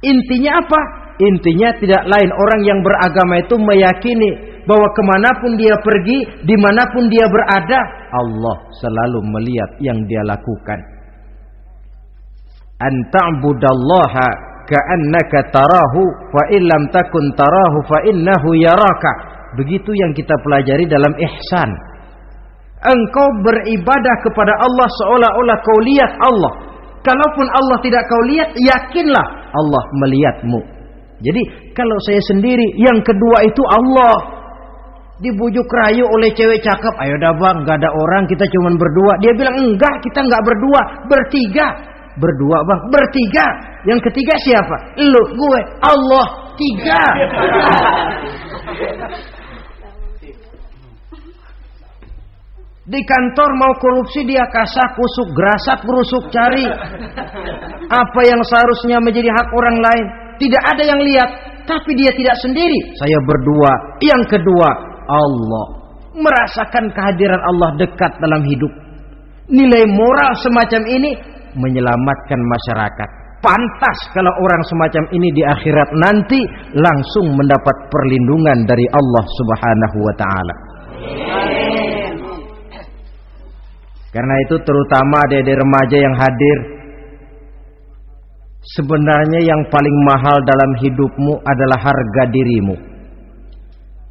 Intinya apa? Intinya tidak lain orang yang beragama itu meyakini bahwa kemanapun dia pergi, dimanapun dia berada, Allah selalu melihat yang dia lakukan. An ta'budallaha ka'annaka tarahu fa illam takun tarahu fa innahu yaraka. Begitu yang kita pelajari dalam ihsan. Engkau beribadah kepada Allah seolah-olah kau lihat Allah. Kalaupun Allah tidak kau lihat, yakinlah Allah melihatmu. Jadi kalau saya sendiri, yang kedua itu Allah. Dibujuk rayu oleh cewek cakep, ayo dah bang, gak ada orang, kita cuma berdua. Dia bilang enggak, kita enggak berdua, bertiga. Berdua bang, bertiga. Yang ketiga siapa? Lu, gue, Allah, tiga. Di kantor mau korupsi dia kasak kusuk, gerasak gerusuk cari apa yang seharusnya menjadi hak orang lain. Tidak ada yang lihat, tapi dia tidak sendiri. Saya berdua. Yang kedua, Allah. Merasakan kehadiran Allah dekat dalam hidup. Nilai moral semacam ini menyelamatkan masyarakat. Pantas kalau orang semacam ini di akhirat nanti langsung mendapat perlindungan dari Allah Subhanahu wa taala. Karena itu terutama adik-adik remaja yang hadir, sebenarnya yang paling mahal dalam hidupmu adalah harga dirimu.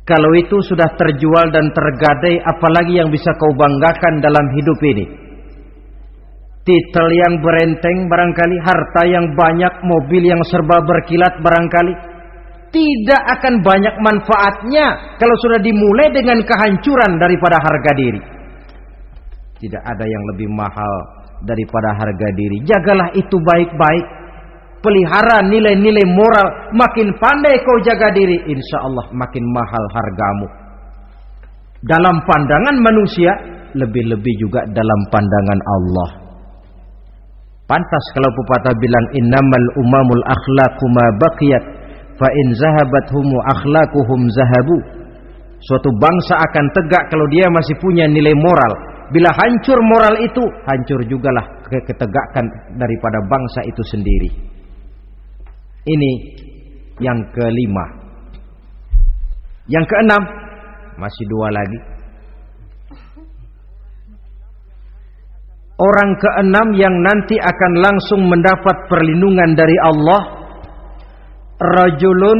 Kalau itu sudah terjual dan tergadai, apalagi yang bisa kau banggakan dalam hidup ini? Titel yang berenteng barangkali, harta yang banyak, mobil yang serba berkilat barangkali. Tidak akan banyak manfaatnya kalau sudah dimulai dengan kehancuran daripada harga diri. Tidak ada yang lebih mahal daripada harga diri. Jagalah itu baik-baik. Pelihara nilai-nilai moral. Makin pandai kau jaga diri, insya Allah makin mahal hargamu. Dalam pandangan manusia, lebih-lebih juga dalam pandangan Allah. Pantas kalau pepatah bilang, innamal umamul akhlaqu ma baqiyat, fa in zahabathumu akhlaquhum zahabu. Suatu bangsa akan tegak kalau dia masih punya nilai moral. Bila hancur moral itu, hancur jugalah ketegakan daripada bangsa itu sendiri. Ini yang kelima. Yang keenam, masih dua lagi. Orang keenam yang nanti akan langsung mendapat perlindungan dari Allah, rajulun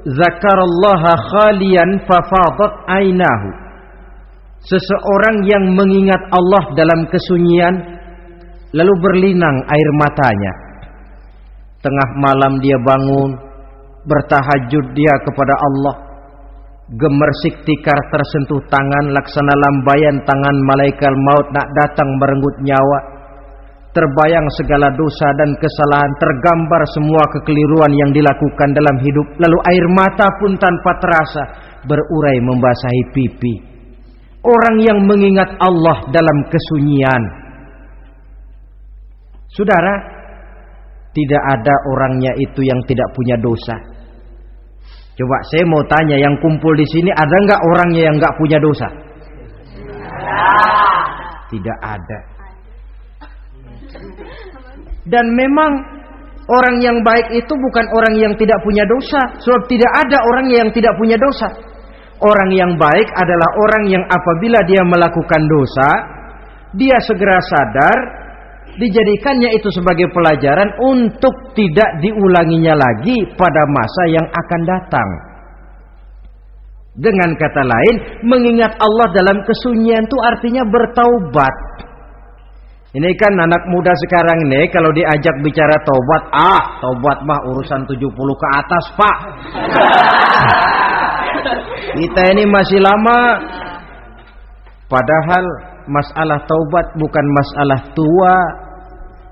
zakarallaha khalian fafadat ainahu. Seseorang yang mengingat Allah dalam kesunyian, lalu berlinang air matanya. Tengah malam dia bangun, bertahajud dia kepada Allah. Gemersik tikar tersentuh tangan, laksana lambaian tangan malaikat maut nak datang merenggut nyawa. Terbayang segala dosa dan kesalahan, tergambar semua kekeliruan yang dilakukan dalam hidup. Lalu air mata pun tanpa terasa berurai membasahi pipi. Orang yang mengingat Allah dalam kesunyian. Saudara, tidak ada orangnya itu yang tidak punya dosa. Coba saya mau tanya, yang kumpul di sini ada nggak orangnya yang nggak punya dosa? Tidak ada. Dan memang orang yang baik itu bukan orang yang tidak punya dosa, sebab tidak ada orang yang tidak punya dosa. Orang yang baik adalah orang yang apabila dia melakukan dosa, dia segera sadar, dijadikannya itu sebagai pelajaran untuk tidak diulanginya lagi pada masa yang akan datang. Dengan kata lain, mengingat Allah dalam kesunyian itu artinya bertaubat. Ini kan anak muda sekarang ini kalau diajak bicara taubat, taubat mah urusan 70 ke atas, Pak. Kita ini masih lama. Padahal masalah taubat bukan masalah tua.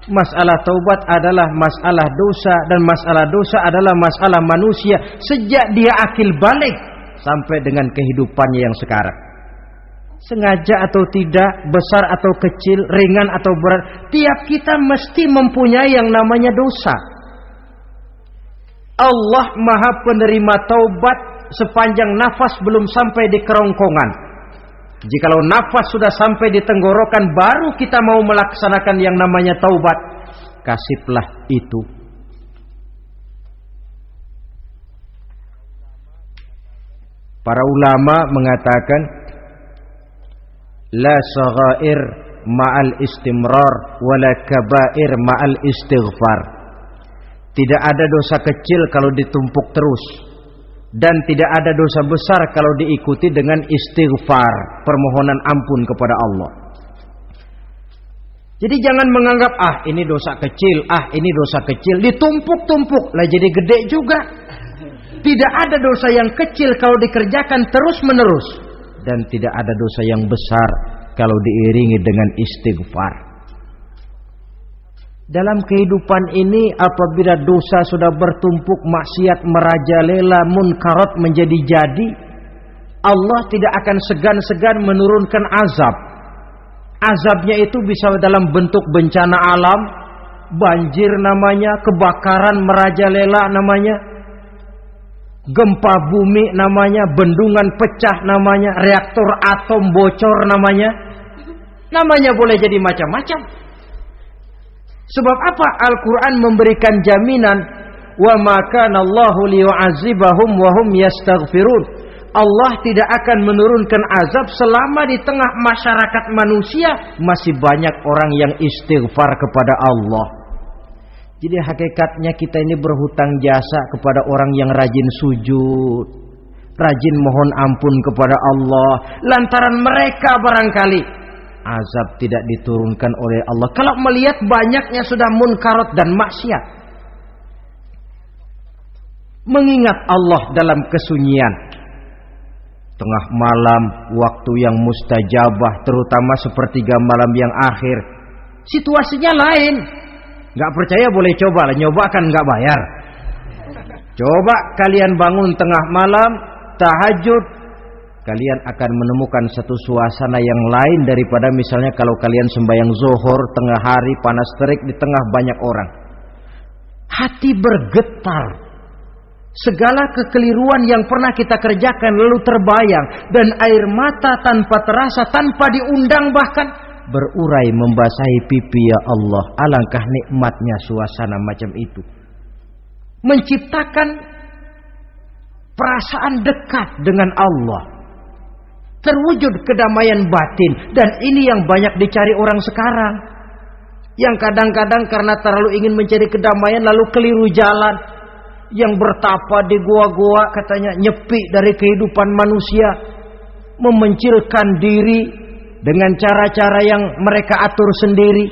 Masalah taubat adalah masalah dosa, dan masalah dosa adalah masalah manusia sejak dia akil balik sampai dengan kehidupannya yang sekarang. Sengaja atau tidak, besar atau kecil, ringan atau berat, tiap kita mesti mempunyai yang namanya dosa. Allah Maha penerima taubat sepanjang nafas belum sampai di kerongkongan. Jikalau nafas sudah sampai di tenggorokan, baru kita mau melaksanakan yang namanya taubat. Kasihlah itu. Para ulama mengatakan, la saghair ma'al istimrar wala kabair ma'al istighfar. Tidak ada dosa kecil kalau ditumpuk terus, dan tidak ada dosa besar kalau diikuti dengan istighfar, permohonan ampun kepada Allah. Jadi jangan menganggap ini dosa kecil, ini dosa kecil, ditumpuk-tumpuk lah jadi gede juga. Tidak ada dosa yang kecil kalau dikerjakan terus-menerus, dan tidak ada dosa yang besar kalau diiringi dengan istighfar. Dalam kehidupan ini apabila dosa sudah bertumpuk, maksiat merajalela, munkarat menjadi-jadi, Allah tidak akan segan-segan menurunkan azab. Azabnya itu bisa dalam bentuk bencana alam, banjir namanya, kebakaran merajalela namanya, gempa bumi namanya, bendungan pecah namanya, reaktor atom bocor namanya. Namanya boleh jadi macam-macam. Sebab apa? Al-Quran memberikan jaminan, wa ma kana Allahu liyu'adzibahum wa hum yastaghfirun. Allah tidak akan menurunkan azab selama di tengah masyarakat manusia masih banyak orang yang istighfar kepada Allah. Jadi hakikatnya kita ini berhutang jasa kepada orang yang rajin sujud, rajin mohon ampun kepada Allah. Lantaran mereka barangkali azab tidak diturunkan oleh Allah kalau melihat banyaknya sudah munkarat dan maksiat. Mengingat Allah dalam kesunyian, tengah malam, waktu yang mustajabah, terutama sepertiga malam yang akhir, situasinya lain. Gak percaya boleh coba lah, nyoba kan gak bayar. Coba kalian bangun tengah malam, tahajud, kalian akan menemukan satu suasana yang lain daripada misalnya kalau kalian sembahyang zuhur tengah hari panas terik di tengah banyak orang. Hati bergetar. Segala kekeliruan yang pernah kita kerjakan lalu terbayang, dan air mata tanpa terasa, tanpa diundang bahkan berurai membasahi pipi. Ya Allah, alangkah nikmatnya suasana macam itu. Menciptakan perasaan dekat dengan Allah, terwujud kedamaian batin. Dan ini yang banyak dicari orang sekarang, yang kadang-kadang karena terlalu ingin mencari kedamaian lalu keliru jalan. Yang bertapa di goa-goa katanya nyepi dari kehidupan manusia, memencilkan diri dengan cara-cara yang mereka atur sendiri.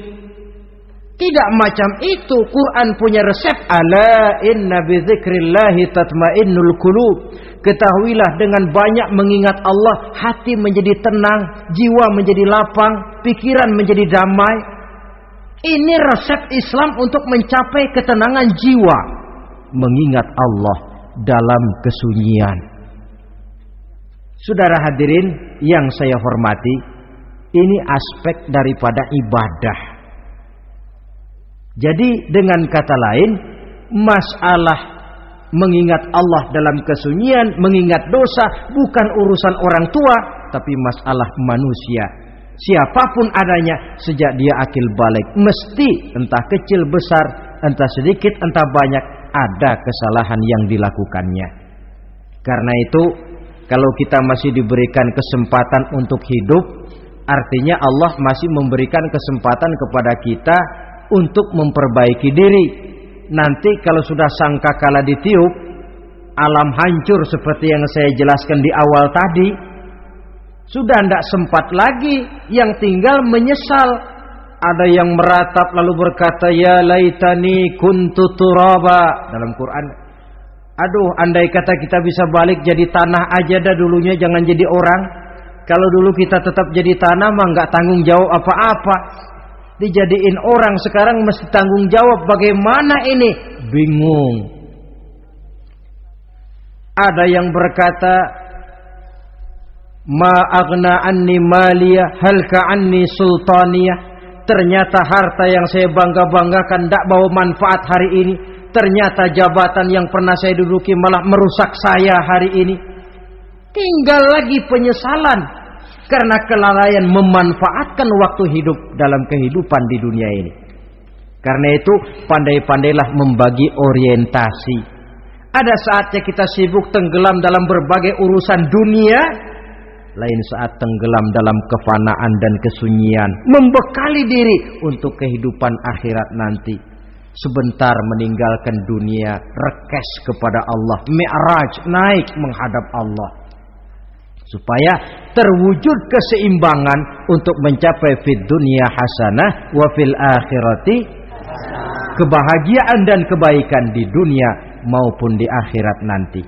Tidak macam itu. Quran punya resep. Ala inna bi dzikrillahi tatmainnul qulub. Ketahuilah dengan banyak mengingat Allah, hati menjadi tenang, jiwa menjadi lapang, pikiran menjadi damai. Ini resep Islam untuk mencapai ketenangan jiwa. Mengingat Allah dalam kesunyian. Saudara hadirin yang saya hormati, ini aspek daripada ibadah. Jadi dengan kata lain, masalah mengingat Allah dalam kesunyian, mengingat dosa bukan urusan orang tua, tapi masalah manusia. Siapapun adanya, sejak dia akil balik, mesti entah kecil besar, entah sedikit entah banyak, ada kesalahan yang dilakukannya. Karena itu, kalau kita masih diberikan kesempatan untuk hidup, artinya Allah masih memberikan kesempatan kepada kita untuk memperbaiki diri. Nanti kalau sudah sangkakala ditiup, alam hancur seperti yang saya jelaskan di awal tadi, sudah tidak sempat lagi, yang tinggal menyesal. Ada yang meratap lalu berkata, ya laitani kuntu turaba. Dalam Quran, aduh, andai kata kita bisa balik jadi tanah aja dah dulunya, jangan jadi orang. Kalau dulu kita tetap jadi tanah mah nggak tanggung jawab apa-apa. Dijadiin orang sekarang mesti tanggung jawab. Bagaimana ini? Bingung. Ada yang berkata, ma aghna anni maliyah halka anni sultaniyah. Ternyata harta yang saya bangga-banggakan tidak bawa manfaat hari ini. Ternyata jabatan yang pernah saya duduki malah merusak saya hari ini. Tinggal lagi penyesalan karena kelalaian memanfaatkan waktu hidup dalam kehidupan di dunia ini. Karena itu pandai-pandailah membagi orientasi. Ada saatnya kita sibuk tenggelam dalam berbagai urusan dunia, lain saat tenggelam dalam kefanaan dan kesunyian, membekali diri untuk kehidupan akhirat nanti. Sebentar meninggalkan dunia, rekes kepada Allah, mi'raj, naik menghadap Allah, supaya terwujud keseimbangan untuk mencapai fid dunya hasanah wa fil akhirati, kebahagiaan dan kebaikan di dunia maupun di akhirat nanti.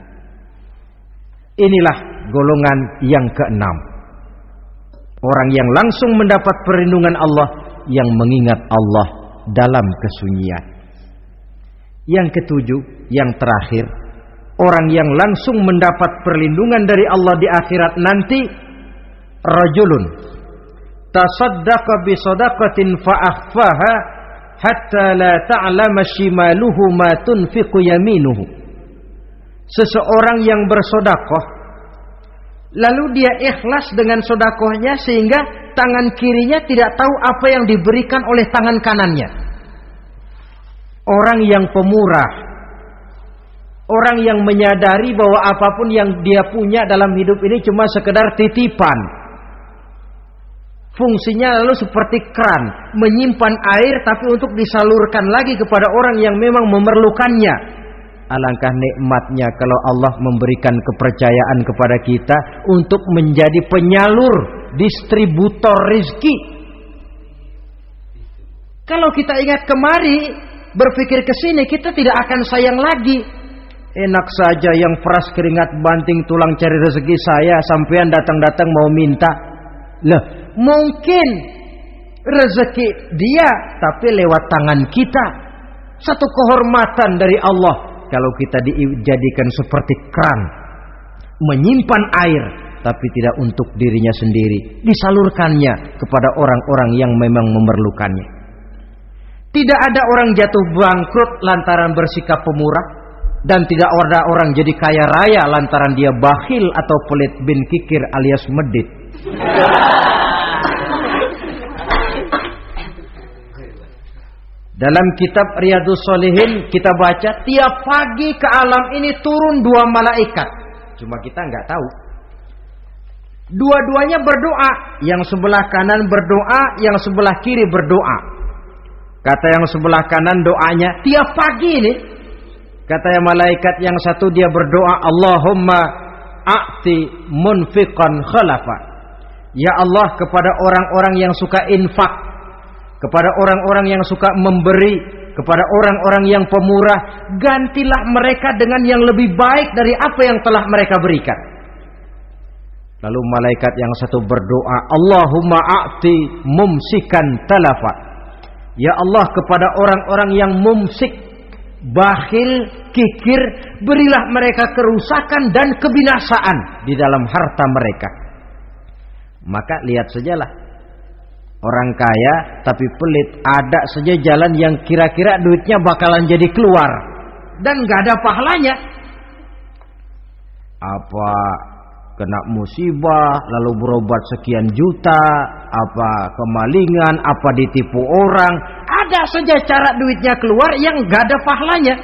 Inilah golongan yang keenam, orang yang langsung mendapat perlindungan Allah, yang mengingat Allah dalam kesunyian. Yang ketujuh, yang terakhir, orang yang langsung mendapat perlindungan dari Allah di akhirat nanti, rajulun tasaddaqa bi sadaqatin fa akhfaha hatta la ta'lama shimaluhu ma tunfiqu yaminuhu. Seseorang yang bersedekah lalu dia ikhlas dengan sedekahnya sehingga tangan kirinya tidak tahu apa yang diberikan oleh tangan kanannya. Orang yang pemurah, orang yang menyadari bahwa apapun yang dia punya dalam hidup ini cuma sekedar titipan. Fungsinya lalu seperti keran, menyimpan air tapi untuk disalurkan lagi kepada orang yang memang memerlukannya. Alangkah nikmatnya kalau Allah memberikan kepercayaan kepada kita untuk menjadi penyalur, distributor rezeki. Kalau kita ingat kemari, berpikir ke sini, kita tidak akan sayang lagi. Enak saja yang peras keringat banting tulang cari rezeki saya, sampean datang-datang mau minta. Lah, mungkin rezeki dia tapi lewat tangan kita. Satu kehormatan dari Allah kalau kita dijadikan seperti keran, menyimpan air tapi tidak untuk dirinya sendiri, disalurkannya kepada orang-orang yang memang memerlukannya. Tidak ada orang jatuh bangkrut lantaran bersikap pemurah, dan tidak ada orang jadi kaya raya lantaran dia bakhil atau pelit bin kikir alias medit. Dalam kitab Riyadhus Shalihin kita baca, tiap pagi ke alam ini turun 2 malaikat. Cuma kita nggak tahu. Dua-duanya berdoa, yang sebelah kanan berdoa, yang sebelah kiri berdoa. Kata yang sebelah kanan doanya tiap pagi ini, kata yang malaikat yang satu dia berdoa, Allahumma a'ti munfiqan khalafa. Ya Allah, kepada orang-orang yang suka infak, kepada orang-orang yang suka memberi, kepada orang-orang yang pemurah, gantilah mereka dengan yang lebih baik dari apa yang telah mereka berikan. Lalu malaikat yang satu berdoa, Allahumma a'ti mumsikan talafa. Ya Allah, kepada orang-orang yang mumsik, bakhil, kikir, berilah mereka kerusakan dan kebinasaan di dalam harta mereka. Maka lihat sajalah, orang kaya tapi pelit, ada saja jalan yang kira-kira duitnya bakalan jadi keluar dan gak ada pahalanya. apa kena musibah lalu berobat sekian juta, apa kemalingan, apa ditipu orang, ada saja cara duitnya keluar yang gak ada pahalanya.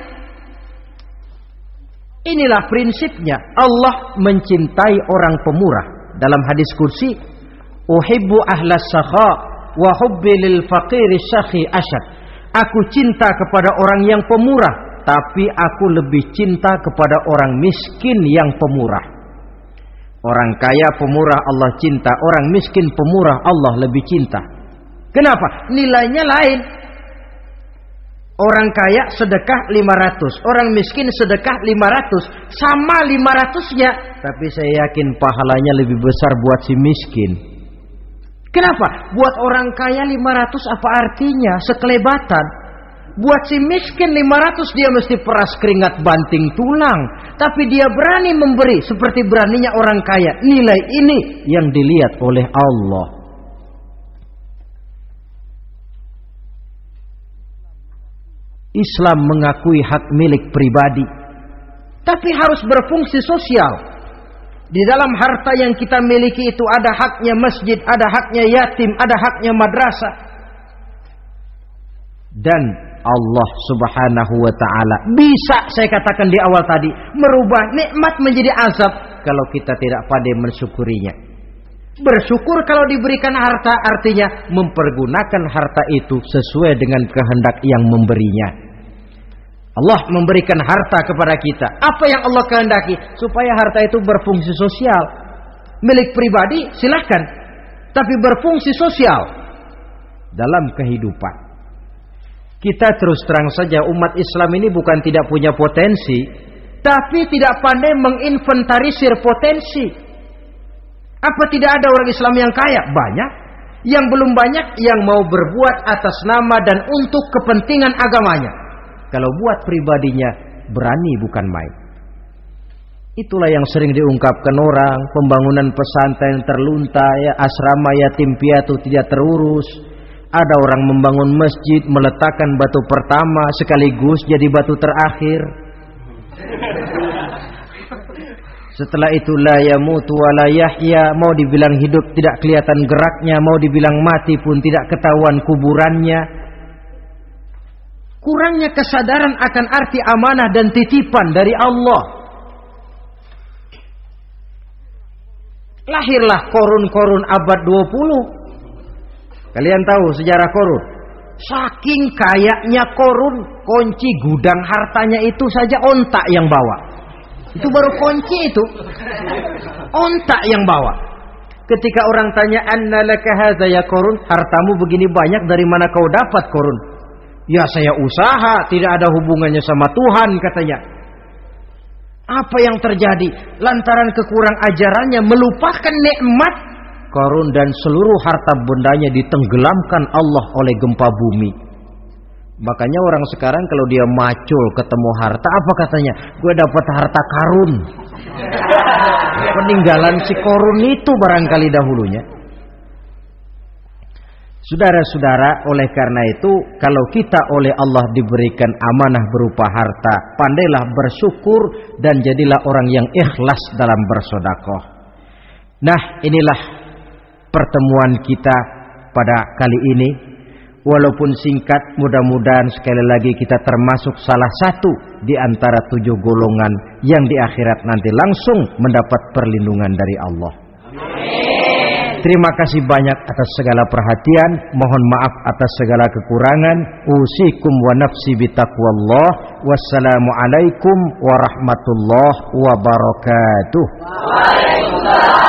Inilah prinsipnya. Allah mencintai orang pemurah. Dalam hadis kursi, uhibbu ahlas sakha wa hubbi lil faqiri syakhi asyad. Aku cinta kepada orang yang pemurah, tapi aku lebih cinta kepada orang miskin yang pemurah. Orang kaya pemurah Allah cinta, orang miskin pemurah Allah lebih cinta. Kenapa? Nilainya lain. Orang kaya sedekah 500, orang miskin sedekah 500, sama 500-nya, tapi saya yakin pahalanya lebih besar buat si miskin. Kenapa? Buat orang kaya 500 apa artinya? Sekelebatan. Buat si miskin 500 dia mesti peras keringat banting tulang. Tapi dia berani memberi seperti beraninya orang kaya. Nilai ini yang dilihat oleh Allah. Islam mengakui hak milik pribadi, tapi harus berfungsi sosial. Di dalam harta yang kita miliki itu ada haknya masjid, ada haknya yatim, ada haknya madrasah. Dan Allah Subhanahu wa ta'ala bisa, saya katakan di awal tadi, merubah nikmat menjadi azab kalau kita tidak pandai mensyukurinya. Bersyukur kalau diberikan harta artinya mempergunakan harta itu sesuai dengan kehendak yang memberinya. Allah memberikan harta kepada kita. Apa yang Allah kehendaki? Supaya harta itu berfungsi sosial. Milik pribadi silahkan, tapi berfungsi sosial dalam kehidupan. Kita terus terang saja, umat Islam ini bukan tidak punya potensi, tapi tidak pandai menginventarisir potensi. Apa tidak ada orang Islam yang kaya? Banyak. Yang belum banyak yang mau berbuat atas nama dan untuk kepentingan agamanya. Kalau buat pribadinya berani bukan main. Itulah yang sering diungkapkan orang, pembangunan pesantren terlunta, ya, asrama yatim piatu tidak terurus. Ada orang membangun masjid, meletakkan batu pertama sekaligus jadi batu terakhir. Setelah itu la yamutu wa la yahya, mau dibilang hidup tidak kelihatan geraknya, mau dibilang mati pun tidak ketahuan kuburannya. Kurangnya kesadaran akan arti amanah dan titipan dari Allah. Lahirlah korun-korun abad 20. Kalian tahu sejarah korun? Saking kayanya korun, kunci gudang hartanya itu saja onta yang bawa. Itu baru kunci itu. Onta yang bawa. Ketika orang tanya, "Anna laka hadza ya korun?" Hartamu begini banyak, dari mana kau dapat korun? Ya saya usaha, tidak ada hubungannya sama Tuhan katanya. Apa yang terjadi? Lantaran kekurang ajarannya melupakan nikmat. Korun dan seluruh harta bendanya ditenggelamkan Allah oleh gempa bumi. Makanya orang sekarang kalau dia macul ketemu harta, apa katanya? Gue dapat harta karun. Peninggalan si korun itu barangkali dahulunya. Saudara-saudara, oleh karena itu, kalau kita oleh Allah diberikan amanah berupa harta, pandailah bersyukur dan jadilah orang yang ikhlas dalam bersedekah. Nah, inilah pertemuan kita pada kali ini. Walaupun singkat, mudah-mudahan sekali lagi kita termasuk salah satu di antara 7 golongan yang di akhirat nanti langsung mendapat perlindungan dari Allah. Terima kasih banyak atas segala perhatian. Mohon maaf atas segala kekurangan. Usikum wa nafsi bitaqwallah. Wassalamualaikum warahmatullahi wabarakatuh. Waalaikumsalam.